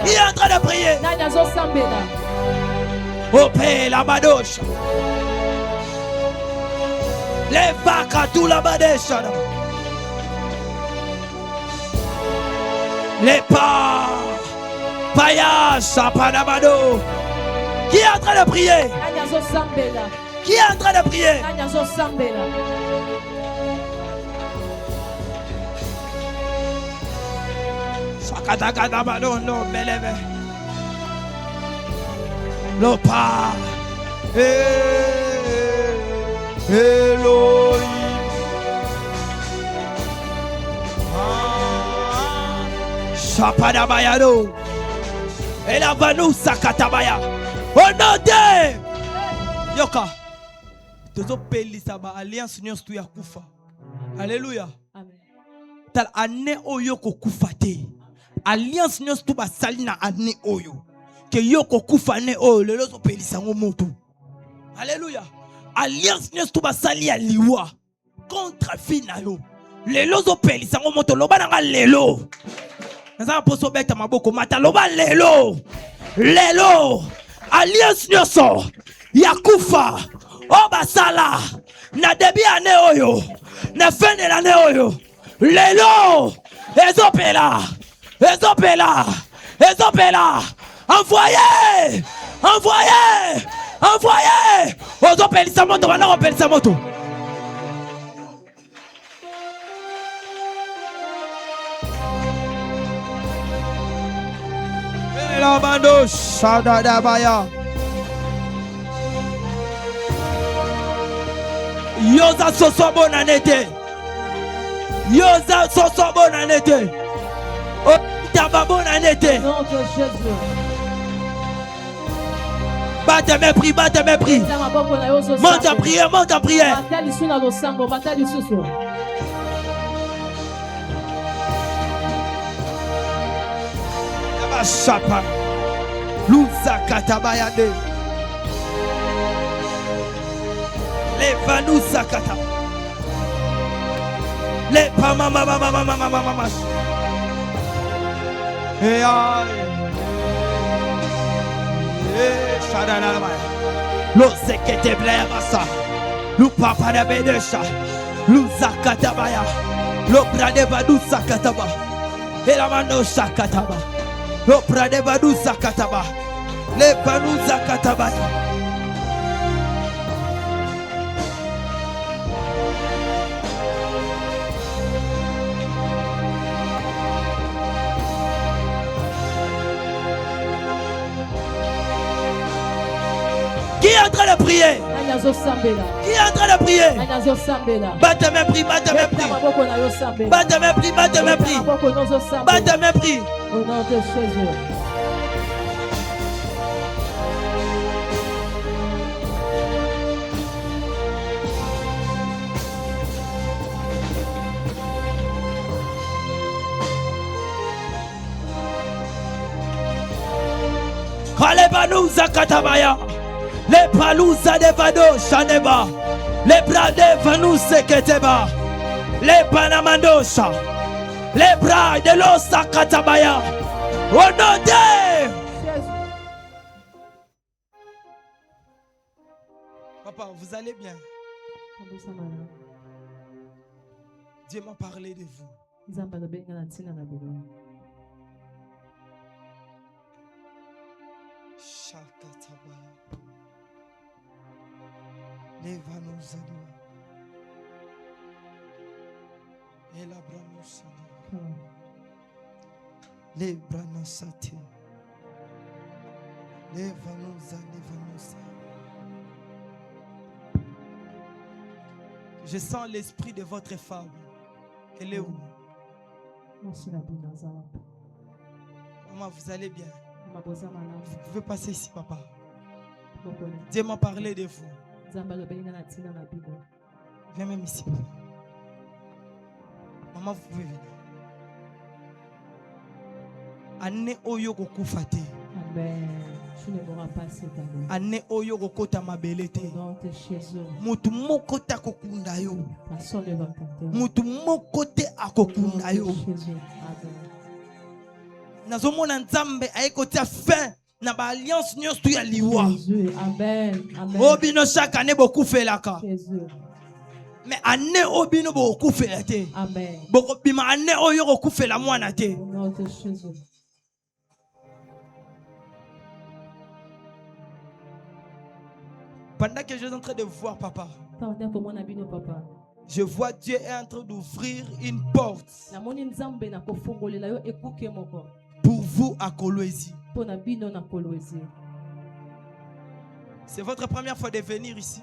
Qui est en train de prier? Opé la badoche. Les vaques tout la badoche. Les pas. Paya Chapanabado. Qui est en train de prier? Qui est en train de prier? Sakatagadabado no beleve. Lopa. Elohim. Chapanabayado. Et la vanou sakatabaya. Au nom de Yoka. Tozo pelisa ba alliance nyos tu ya kufa. Alléluia. Amen. Tal ane oyo ko kufate. Alliance nyos tu ba salina ane oyo. Que yoko kufa ne oyo le lozo pelisa ngomoto. Alléluia. Alliance nyos tu ba sali ya liwa contre finayo. Le lozo pelisa ngomoto loba nga lelo. Nza poso beta maboko mata loba lelo. Alliance nyoso yakufa obasala na debi ane oyo na fene la ne oyo lelo ezopela envoyez ozopelisa moto bana opelisa moto. La bando shadadabaya. Yoza soso bonanete. Yoza soso bonanete. Oh, taba bonanete. Nom de Jésus. Batte mes prix, batte mes prix. Monte en prière, monte en prière. Chapa. Lusa katabayade. Les vanusa kata. Les pama mama mama mama mama. Hey aïe. Lo sekete blebasa. Lu papa de bedesha. Lu zakatabaya. Lo brade badu sakataba. Elamano sakataba. Lo brade badu sakataba. Le banu zakatabaya. Qui est en train de prier? Qui est en train de prier? Batte mes prix, batte mes prix. Batte mes prix, batte mes prix. Batte mes prix. Au nom de Jésus. Kalebanuza katabaya. Les palouza de vado shaneba. Les bras de vanuse keteba. Les panamandosha. Les bras de l'osa katabaya. Au nom de Papa, vous allez bien? Dieu m'a parlé de vous. Shakatabaya. Les vanouzanou. Et la branoussana. Les branoussati. Les vanouza, les vanouza. Je sens l'esprit de votre femme. Elle est où? Maman, vous allez bien? Vous pouvez passer ici, papa. Dieu m'a parlé de vous. Viens même ici, papa. Maman, vous pouvez venir. Année oyo kokufate. Amen. Tu ne mourras pas cette année. Année oyo kokota mabelete. Au nom de Jésus. Mutu moko ta kokunda yo. Personne ne va t'entendre. Mutu moko te akokunda yo. Jésus. Amen. Nazomona nzambe ayekotia fin na ba alliance nyonso ya liwa. Jésus. Amen. Amen. Obino chaque année beaucoup fait la ka. Jésus. Mais année obino beaucoup fait la te. Amen. Boko bima année oyo beaucoup fait la mwana te. Au nom de Jésus. Pendant que je suis en train de voir papa, je vois Dieu est en train d'ouvrir une porte pour vous à Kolwezi. C'est votre première fois de venir ici.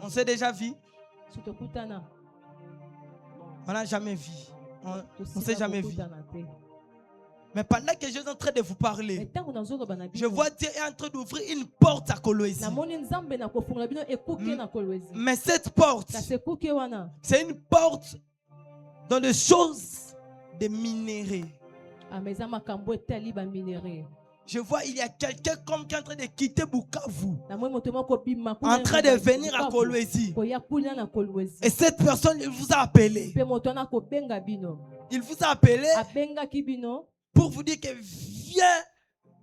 On s'est déjà vu. On n'a jamais vu. On ne s'est jamais vu. Mais pendant que je suis en train de vous parler, je vois Dieu est en train d'ouvrir une porte à Kolwezi. Mais cette porte, c'est une porte dans les choses de minerais. Je vois il y a quelqu'un comme qui est en train de quitter Bukavu, en train de venir à Kolwezi. Et cette personne, il vous a appelé. Il vous a appelé pour vous dire que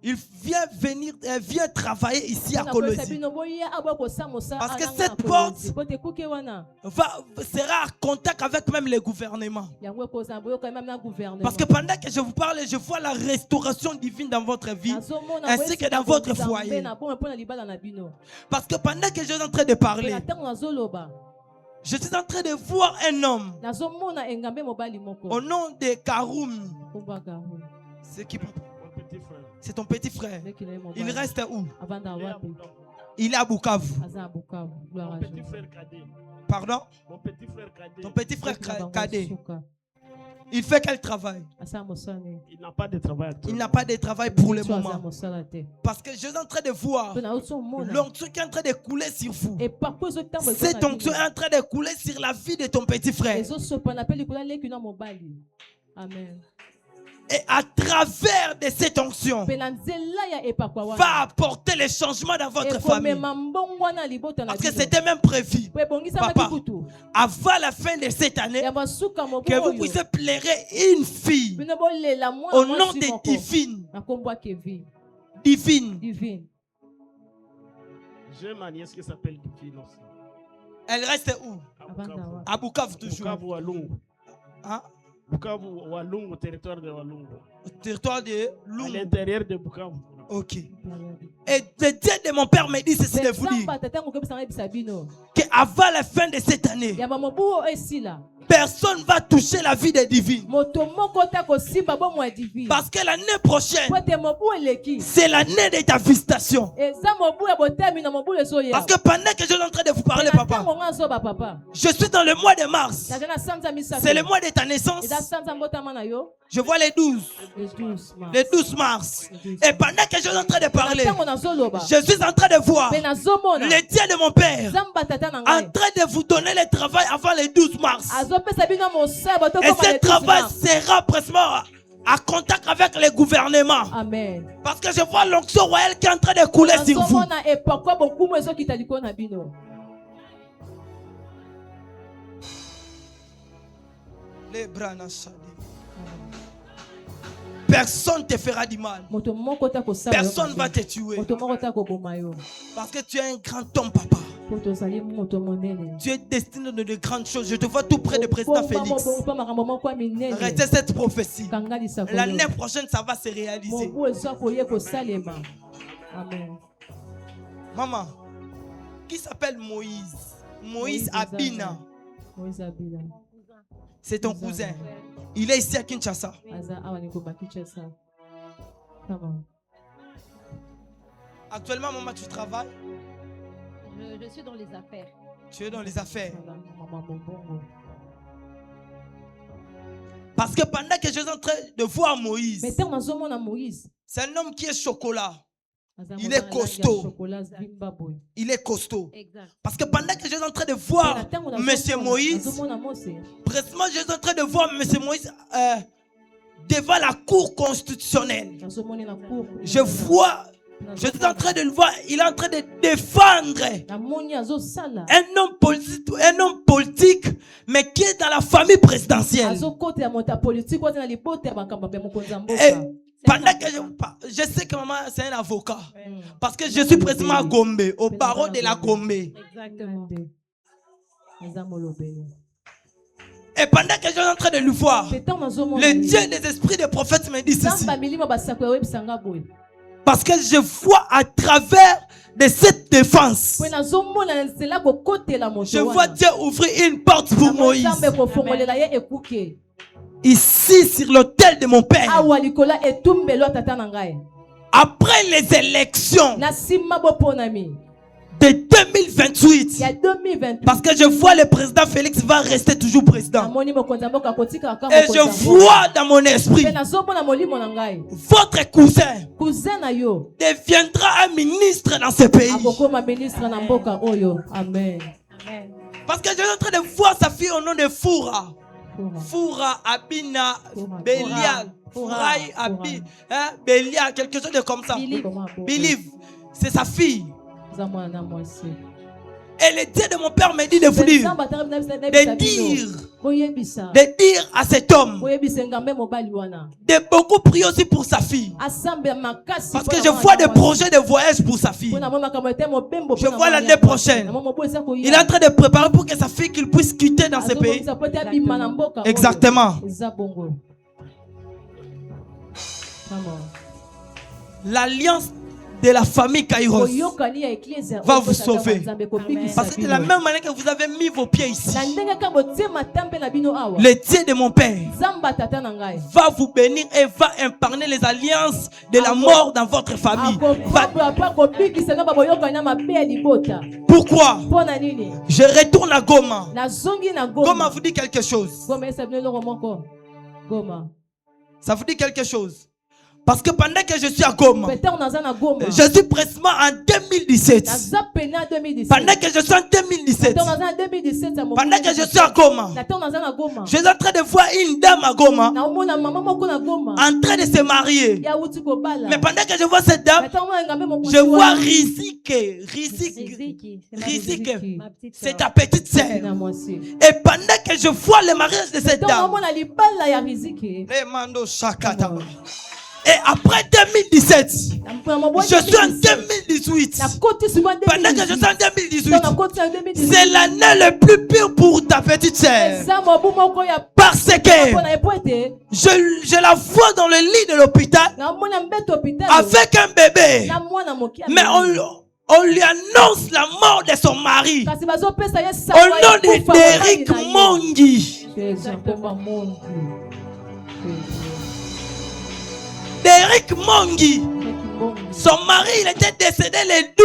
il vient travailler ici à Kolwezi. Parce que cette porte sera en contact avec même le gouvernement. Parce que pendant que je vous parle, je vois la restauration divine dans votre vie ainsi que dans votre foyer. Parce que pendant que je suis en train de parler, je suis en train de voir un homme au nom de Karoum. C'est qui, papa? C'est ton petit frère. Il reste où? Il est à Bukavu. Mon petit frère cadet. Pardon? Mon petit frère cadet. Ton petit frère cadet. Il fait quel travail? Il n'a pas de travail actuellement. Il n'a pas de travail pour le moment. Parce que je suis en train de voir l'onction qui est en train de couler sur vous. Cette onction est en train de couler sur la vie de ton petit frère. Amen. Et à travers de cette onction, va apporter les changements dans votre famille. Parce que c'était même prévu, papa, avant la fin de cette année, que vous puissiez plairer une fille au nom de Divine. Divine. J'ai ma nièce qui s'appelle Divine aussi. Elle reste où? À Bukavu toujours. Bukavu, Walungu. Hein? Bukavu, Walungu, territoire de Walungu. Territoire de Lungu. À l'intérieur de Bukavu. Ok. Et le Dieu de mon père me dit ceci de vous dire qu'avant la fin de cette année, personne ne va toucher la vie des divines. Parce que l'année prochaine, c'est l'année de ta visitation. Parce que pendant que je suis en train de vous parler, papa, je suis dans le mois de mars. C'est le mois de ta naissance. Je vois les 12. Les 12 mars. Et pendant que je suis en train de parler, je suis en train de voir le Dieu de mon père en train de vous donner le travail avant les 12 mars. Et ce travail sera prestement à contact avec le gouvernement. Amen. Parce que je vois l'onction royale qui est en train de couler sur vous. Les bras personne ne te fera du mal. Personne ne va te tuer. Parce que tu es un grand homme, papa. Tu es destiné de grandes choses. Je te vois tout près du président Félix. Restez cette prophétie. L'année prochaine, ça va se réaliser. Amen. Maman, qui s'appelle Moïse? Moïse Abina. C'est ton cousin. Il est ici à Kinshasa. Actuellement, maman, tu travailles? Je suis dans les affaires. Tu es dans les affaires. Parce que pendant que je suis en train de voir Moïse, c'est un homme qui est chocolat. Il est costaud. Il est costaud. Exact. Parce que pendant que je suis en train de voir M. Moïse, précisément je suis en train de voir M. Moïse devant la cour constitutionnelle. Je vois, je suis en train de le voir, il est en train de défendre un homme politique, mais qui est dans la famille présidentielle. Et pendant que je sais que maman c'est un avocat, parce que je suis précisément à Gombe, au barreau de la Gombe. Exactement. Et pendant que je suis en train de lui voir, le Dieu des esprits des prophètes me dit ceci. Parce que je vois à travers de cette défense, je vois Dieu ouvrir une porte pour Moïse. Ici sur l'autel de mon père. Après les élections de 2028, parce que je vois le président Félix va rester toujours président. Et je vois dans mon esprit votre cousin deviendra un ministre dans ce pays. Amen. Parce que je suis en train de voir sa fille au nom de Foura. Foura, Abina, Bélial, Fouraï, Abi, Bélial, quelque chose de comme ça. Believe, c'est sa fille. Et le Dieu de mon père me dit de vous dire, de dire à cet homme, de beaucoup prier aussi pour sa fille. Parce que je vois des projets de voyage pour sa fille. Je vois l'année prochaine. Il est en train de préparer pour que sa fille qu'il puisse quitter dans ce pays. Exactement. L'alliance de la famille Kairos va vous sauver. Amen. Parce que de la même manière que vous avez mis vos pieds ici, le Dieu de mon Père va vous bénir et va imparner les alliances de la mort dans votre famille. Pourquoi? Je retourne à Goma. Goma vous dit quelque chose. Ça vous dit quelque chose? Parce que pendant que je suis à Goma, je suis précisément en 2017. Pendant que je suis en 2017, pendant que je suis à Goma, je suis en train de voir une dame à Goma en train de se marier. Mais pendant que je vois cette dame, je vois Riziki. C'est ta petite sœur. Et pendant que je vois le mariage de cette dame, et après 2017, je suis en 2018. Pendant que je suis en 2018, c'est l'année le plus pire pour ta petite sœur. Parce que je la vois dans le lit de l'hôpital avec un bébé. Mais on lui annonce la mort de son mari. Au nom d'Eric Mongi. Eric Mongi. Son mari, il était décédé le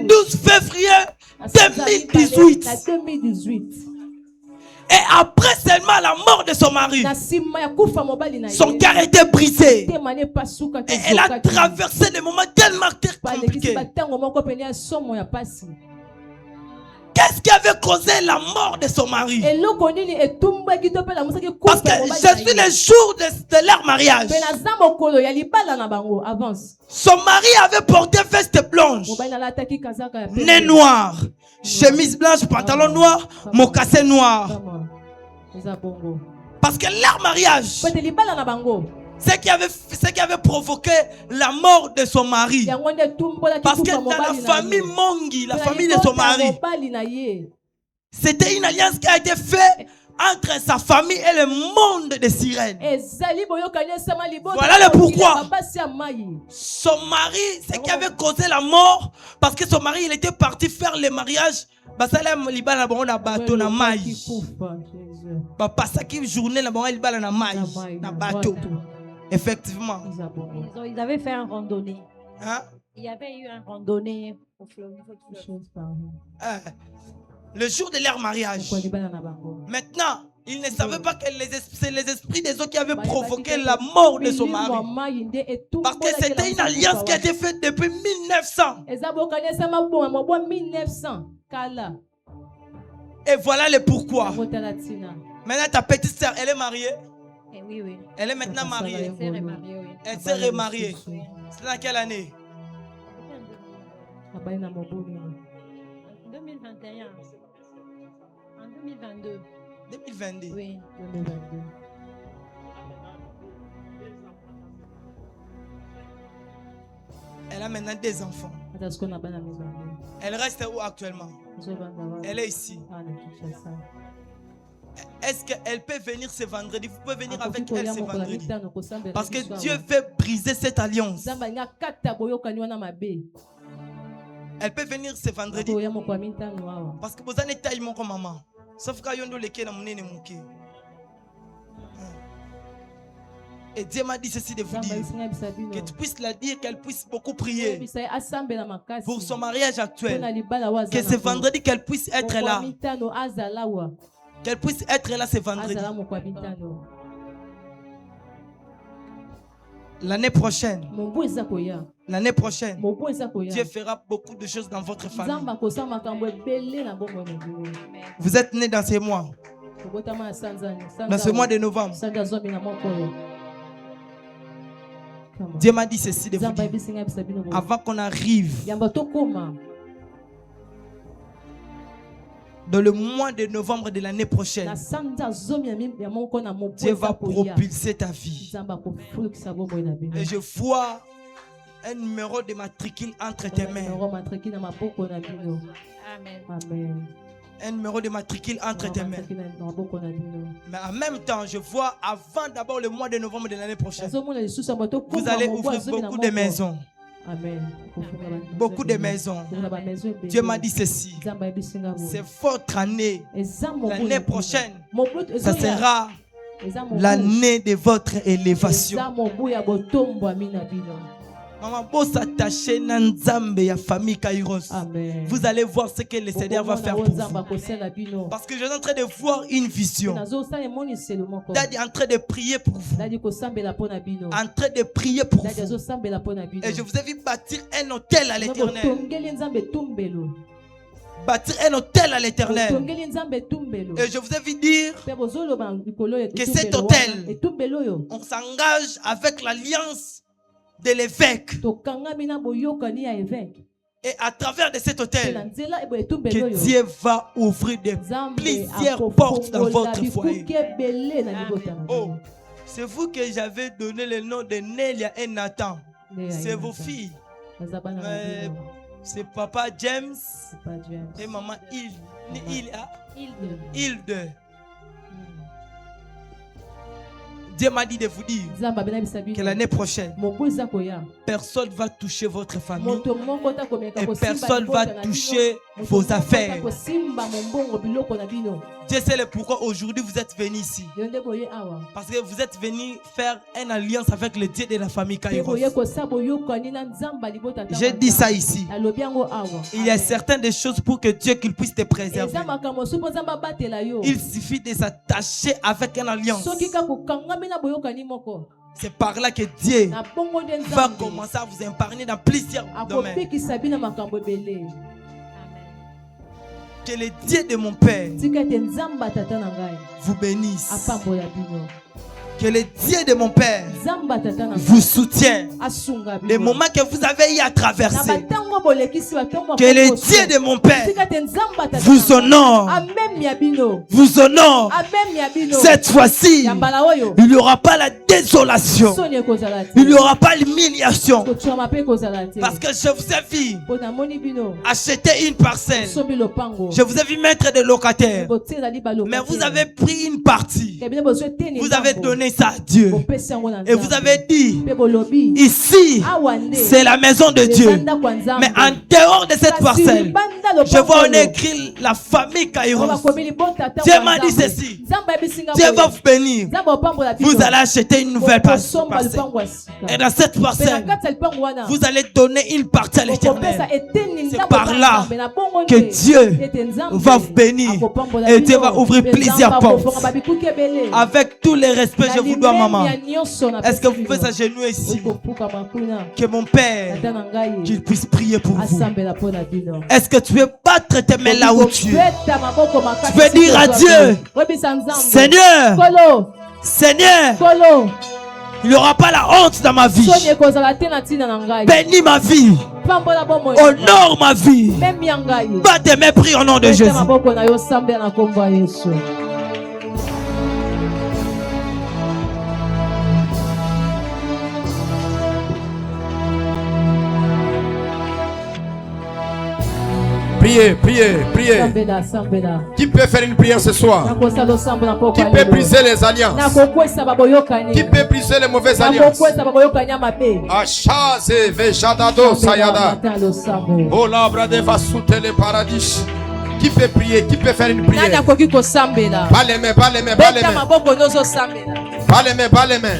12 février 2018. Et après seulement la mort de son mari, son cœur était brisé. Et elle a traversé des moments tellement compliqués. Qu'est-ce qui avait causé la mort de son mari? Parce que je suis le jour de leur mariage. Son mari avait porté veste blanche, nez noir, chemise blanche, pantalon noir, mocassin noir. Parce que leur mariage, ce qui avait provoqué la mort de son mari. Parce que dans la famille Mongi, la famille de son mari, c'était une alliance qui a été faite entre sa famille et le monde des sirènes. Voilà le pourquoi. Son mari, ce qui avait causé la mort, parce que son mari, il était parti faire le mariage. Effectivement. Ils avaient fait un randonnée. Hein? Il y avait eu un randonnée au fleuve. Le jour de leur mariage. Maintenant, ils ne savaient pas que c'est les esprits des autres qui avaient provoqué la mort de son mari. Parce que c'était une alliance qui a été faite depuis 1900. Et voilà le pourquoi. Maintenant, ta petite sœur, elle est mariée. Oui, oui. Elle est maintenant mariée. Elle s'est remariée, oui. Elle s'est remariée. C'est dans quelle année? 2021. En 2022. 2022. Oui. 2022. Elle a maintenant des enfants. Elle reste où actuellement? Elle est ici. Est-ce qu'elle peut venir ce vendredi? Vous pouvez venir avec elle ce vendredi. Parce que Dieu veut briser cette alliance. Elle peut venir ce vendredi. Parce que vous en êtes taille mon maman. Sauf quand yondo leke na munene muke. Et Dieu m'a dit ceci de vous dire. Que tu puisses la dire, qu'elle puisse beaucoup prier pour son mariage actuel. Que ce vendredi qu'elle puisse être là. Qu'elle puisse être là ce vendredi. L'année prochaine, Dieu fera beaucoup de choses dans votre famille. Vous êtes nés dans ces mois. Dans ce mois de novembre. Dieu m'a dit ceci de vous dire. Avant qu'on arrive dans le mois de novembre de l'année prochaine, Dieu va propulser ta vie. Et je vois un numéro de matricule entre tes mains. Amen. Un numéro de matricule entre tes mains. Mais en même temps, je vois avant d'abord le mois de novembre de l'année prochaine, vous allez ouvrir beaucoup de maisons. Amen. Beaucoup de maisons. Dieu m'a dit ceci. C'est votre année. L'année prochaine, ça sera l'année de votre élévation. Maman, vous s'attacher dans Nzambe ya famille Kairos. Vous allez voir ce que le Seigneur va faire pour vous. Parce que je suis en train de voir une vision. Daddy est en train de prier pour vous. En train de prier pour vous. Et je vous ai vu bâtir un hôtel à l'Éternel. Bâtir un hôtel à l'Éternel. Et je vous ai vu dire que cet hôtel, on s'engage avec l'alliance de l'évêque. Et à travers de cet hôtel, que Dieu va ouvrir plusieurs portes dans votre foyer. Oh, c'est vous que j'avais donné le nom de Nélia et Nathan. C'est vos filles. C'est papa James et maman Hilde. Dieu m'a dit de vous dire que l'année prochaine, personne ne va toucher votre famille et personne ne va toucher vos affaires. Dieu sait le pourquoi aujourd'hui vous êtes venus ici. Parce que vous êtes venus faire une alliance avec le Dieu de la famille Kairos. J'ai dit ça ici. Il y a certaines choses pour que Dieu qu'il puisse te préserver. Il suffit de s'attacher avec une alliance. C'est par là que Dieu va commencer à vous épargner dans plusieurs domaines. Que le Dieu de mon Père vous bénisse. Que le Dieu de mon Père vous soutienne. Les moments que vous avez eu à traverser. Que le Dieu de mon Père vous honore. Vous honore. Cette fois-ci, il n'y aura pas la désolation. Il n'y aura pas l'humiliation. Parce que je vous ai vu acheter une parcelle. Je vous ai vu mettre des locataires. Mais vous avez pris une partie. Vous avez donné ça à Dieu. Et vous avez dit, ici, c'est la maison de Dieu. Mais en dehors de cette parcelle, je vois on écrit la famille Kairos. Dieu m'a dit ceci. Dieu va vous bénir. Vous allez acheter une nouvelle parcelle. Et dans cette parcelle, vous allez donner une partie à l'Éternel. C'est par là que Dieu va vous bénir. Et Dieu va ouvrir plusieurs portes. Avec tout le respect, je vous dois, maman. Est-ce que vous pouvez s'agenouiller ici? Que mon Père, qu'il puisse prier pour vous. Est-ce que tu veux battre tes mains là où tu es? Tu peux dire à Dieu, Seigneur, Seigneur, il n'y aura pas la honte dans ma vie. Bénis ma vie. Honore ma vie. Bat tes mains, prie au nom de Jésus. Priez, priez, priez. Qui peut faire une prière ce soir? Qui peut briser les alliances? Qui peut briser les mauvaises alliances? Achaze vejadado sayada. Oh labra de vasute le paradis. Qui peut prier? Qui peut faire une prière? Pas les mains, pas les mains, pas les mains. Pas les mains, pas les mains.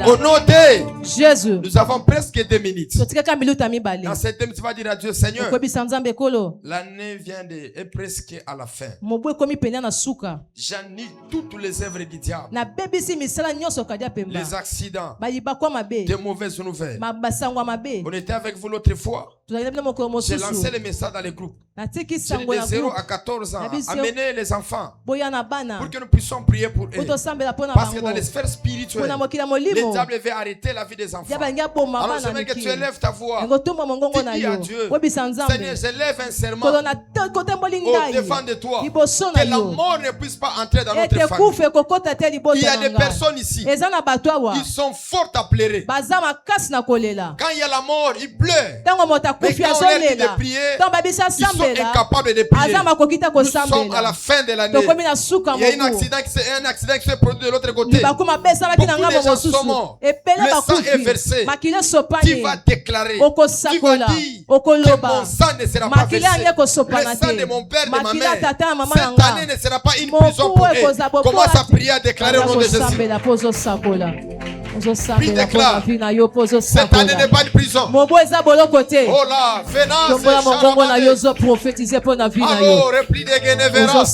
Au nom de Jésus, nous avons presque 2 minutes. Dans cette 2 minutes, tu vas dire à Dieu, Seigneur, l'année est presque à la fin. J'annule toutes les œuvres du diable. Les accidents, des mauvaises nouvelles. On était avec vous l'autre fois. J'ai lancé le message dans les groupes. J'ai dit de 0 à 14 ans, amenez les enfants pour que nous puissions prier pour eux. Parce que dans les sphères spirituelles, le diable veut arrêter la vie des enfants. Alors j'aimerais que tu élèves ta voix. Tu dis à Dieu, Seigneur, j'élève un serment au-devant de toi, que la mort ne puisse pas entrer dans notre famille. Il y a des personnes ici, ils sont forts à pleurer. Quand il y a la mort, ils pleurent. Mais quand on leur dit de prier, ils sont incapables de prier. Nous sommes à la fin de l'année. Il y a un accident qui s'est produit de l'autre côté. Beaucoup de gens sont morts. Le sang est versé. Tu vas déclarer. Tu vas dire que mon sang ne sera pas versé. Le sang de mon père, de ma mère. Cette année ne sera pas une prison pour eux. Commence à prier, à déclarer au nom de Jésus. Puis déclare, cette année n'est pas une prison. Oh là, alors, repli de Genevera.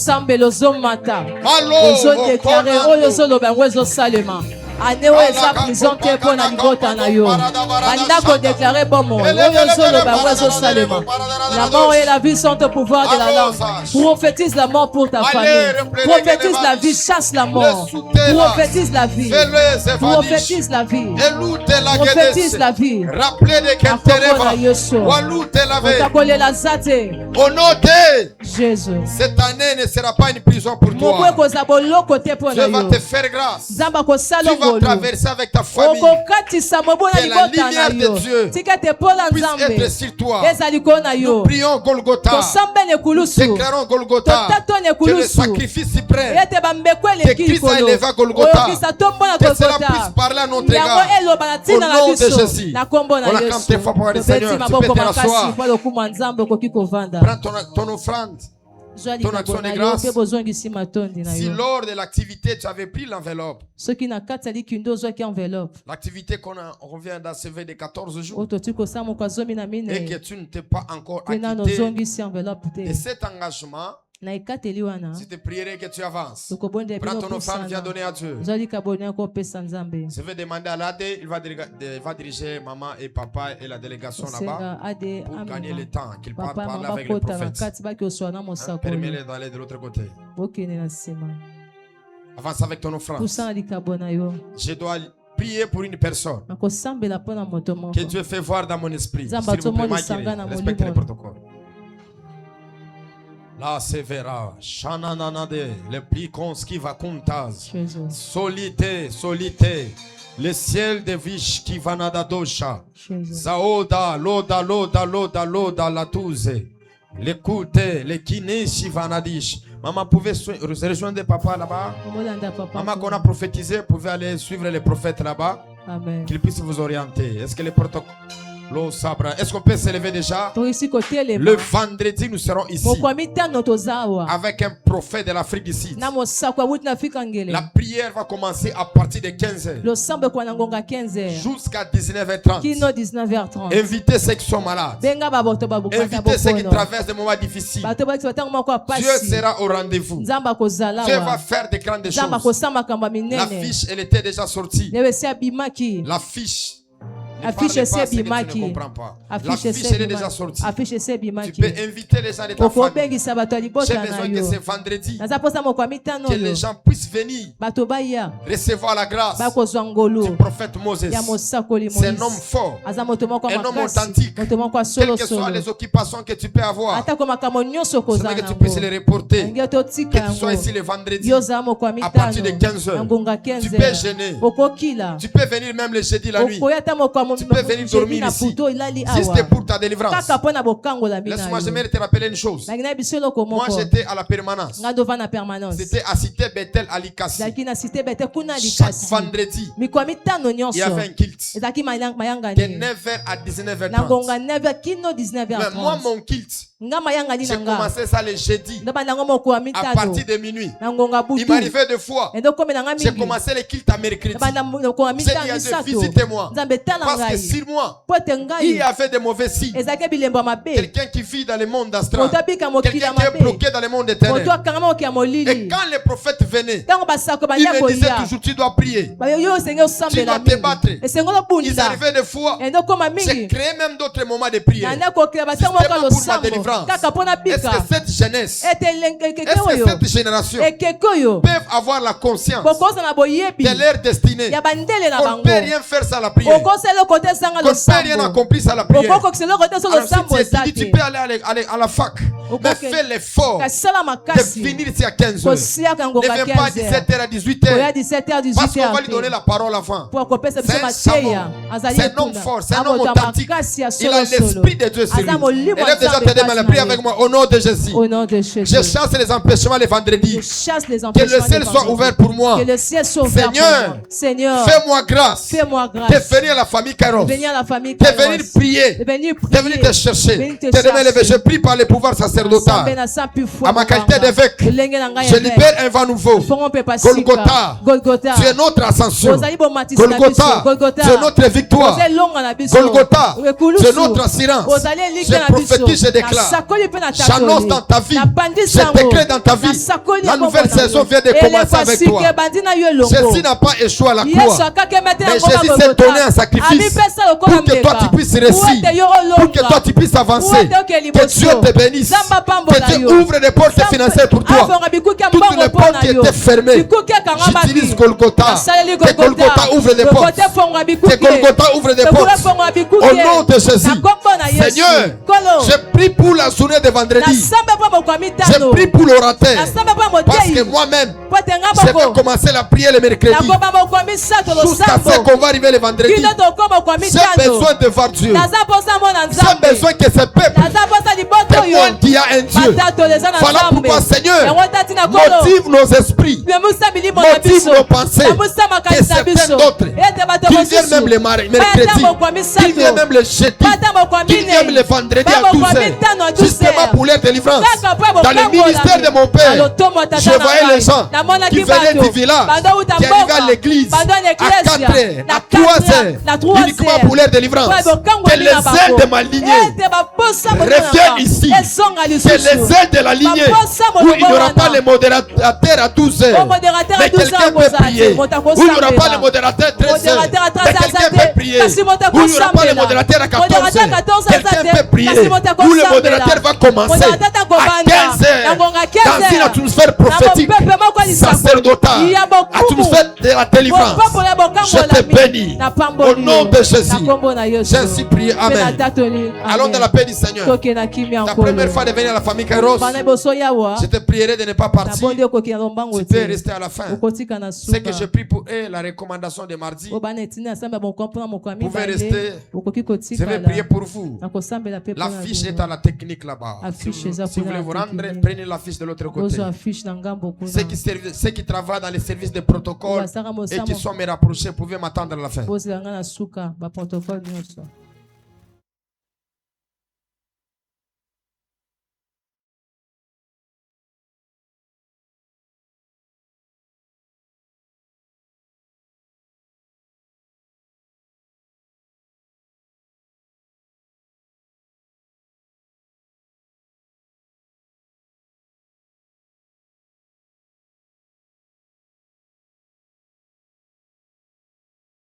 Aneo eza prison te po na libota na yo. Bandako déclarer bon mot. Oyo zolo ba wezo salema. La mort et la vie sont au pouvoir de la langue. Prophétise la mort pour ta famille. Prophétise la vie, chasse la mort. Prophétise la vie. Prophétise la vie. Prophétise la vie. Rappelez de Kentereva. Waloute la vie. Au nom de Jésus. Cette année ne sera pas une prison pour toi. Dieu va te faire grâce. Tu vas traverser avec ta famille. Que la lumière de Dieu puisse être sur toi. Nous prions Golgotha. Déclarons Golgotha. Que le sacrifice suprême de Christ a élevé à Golgotha. Que cela puisse parler à notre égard. Au nom de Jésus. On acclame très fort pour le Seigneur. Tu peux te rasseoir. Prends ton offrande. Ton action de grâce. Si lors de l'activité tu avais pris l'enveloppe, l'activité qu'on vient d'achever de 14 jours, et que tu ne t'es pas encore acquitté de cet engagement, si tu prierais que tu avances, prends ton offrande, viens donner à Dieu. Je vais demander à l'AD, il va diriger maman et papa et la délégation là-bas pour gagner le temps, qu'ils parlent parler avec le prophète. Permets-les d'aller de l'autre côté. Avance avec ton offrande. Je dois prier pour une personne que Dieu fait voir dans mon esprit. S'il vous plaît, respectez les protocoles. La severa, shanananade, le plicons qui va comptaz, solité, le ciel de vish qui va nada dosha, zaoda, loda, la touze, l'écoute, le kiné shivanadish. Maman, pouvez rejoindre papa là-bas. Maman, qu'on a prophétisé, pouvez aller suivre les prophètes là-bas, qu'ils puissent vous orienter. Est-ce que les protocoles... Est-ce qu'on peut s'élever déjà? Le vendredi, nous serons ici avec un prophète de l'Afrique d'ici. La prière va commencer à partir de 15h jusqu'à 19h30. Invitez ceux qui sont malades. Invitez ceux qui traversent des moments difficiles. Dieu sera au rendez-vous. Dieu va faire de grandes choses. L'affiche, elle était déjà sortie. L'affiche. Affiche Sebimaki. L'affiche elle est déjà sortie. Tu peux inviter les gens de ta famille. J'ai besoin que c'est vendredi que les gens puissent venir recevoir la grâce du prophète Moses. C'est un homme fort, un homme authentique. Quelles que soient les occupations que tu peux avoir, c'est que tu puisses les reporter. Que tu sois ici le vendredi à partir de 15h. Tu peux jeûner. Tu peux venir même le jeudi la nuit. Tu peux venir dormir ici. Si c'était pour ta délivrance. Laisse-moi, j'aimerais te rappeler une chose. Moi, j'étais à la permanence. C'était à Cité Bethel à Likasi. Chaque vendredi, il y avait un culte. De 9h à 19h30. Mais moi, mon culte, j'ai commencé ça le jeudi à partir de minuit. Il m'arrivait deux fois. J'ai commencé le culte à mercredi. J'ai dit, visitez-moi. Parce que sur moi, il y avait des mauvais signes. Quelqu'un qui vit dans le monde astral. Quelqu'un qui est bloqué dans le monde éternel. Et quand les prophètes venaient, ils me disaient toujours, tu dois prier. Tu dois te battre. Ils arrivaient des fois. J'ai créé même d'autres moments de prière. Justement pour ma délivrance. Est-ce que cette jeunesse, est-ce que cette génération peuvent avoir la conscience de leur destinée? On ne peut rien faire sans la prière. peut rien accomplir sans la prière. Alors si tu peux aller à la fac, mais fais l'effort de finir ici à 15h. Ne viens pas à 17h à 18h. Parce qu'on va lui donner la parole avant. C'est un savant. C'est un homme fort. C'est un homme authentique. Il a l'esprit de Dieu sur lui. Élève déjà tes mains. Prie avec moi au nom de Jésus. Je chasse les empêchements les vendredis. Que le ciel soit ouvert pour moi. Seigneur, fais-moi grâce. De venir à la famille Kairos. De venir prier. De venir te chercher. Je prie par le pouvoir sacerdotal. À ma qualité d'évêque, je libère un vent nouveau. Golgotha, tu es notre ascension. Golgotha, tu es notre victoire. Golgotha, tu es notre assurance. Je prophétise, je déclare. J'annonce dans ta vie. Je décrète dans ta vie. La nouvelle saison vient de commencer avec toi. Jésus n'a pas échoué à la croix. Mais Jésus s'est donné un sacrifice pour que toi tu puisses réussir. Pour que toi tu puisses avancer. Que Dieu te bénisse. Que Dieu ouvre des portes financières pour toi. Toutes les portes qui étaient fermées. J'utilise Golgotha. Que Golgotha ouvre des portes. Que Golgotha ouvre des portes. Au nom de Jésus. Seigneur, je prie pour la journée de vendredi. Je prie pour l'orateur. Parce que moi-même, je vais commencer la prière le mercredi. Jusqu'à ce qu'on va arriver le vendredi. J'ai besoin de voir Dieu. J'ai besoin que ce peuple témoigne qu'il y a un Dieu. Voilà pourquoi, Seigneur, motive nos esprits, motive nos pensées, que certains d'autres, qu'ils viennent même le mercredi, qu'ils viennent même le jeudi, qu'ils viennent le vendredi à 12h, justement pour leur délivrance. Dans le ministère de mon Père, je voyais les gens qui venaient du village, qui arrivaient à l'église à 4h, à 3h, uniquement pour leur délivrance. Que les ailes de ma lignée reviennent ici. Que les ailes de la lignée où il n'y aura pas les modérateurs à 12h, mais quelqu'un peut prier. Où il n'y aura pas les modérateurs à 13h, mais quelqu'un peut prier. Où il n'y aura pas les modérateurs à 14h, quelqu'un peut prier. Où le modérateur va commencer à 15h dans une atmosphère prophétique, sacerdotale, atmosphère de la délivrance. Je te bénis au nom de Jésus. J'ai ainsi prié. Amen. Allons dans la paix du Seigneur. La première fois de venir à la famille Kairos, je te prierai de ne pas partir. Tu peux rester à la fin. C'est que je prie pour eux, la recommandation de mardi. Vous pouvez rester. Je vais prier pour vous. L'affiche est à la technique là-bas. Si vous voulez vous rendre, prenez l'affiche de l'autre côté. Ceux qui travaillent dans les services de protocole et qui sont me rapprochés, vous pouvez m'attendre à la fin.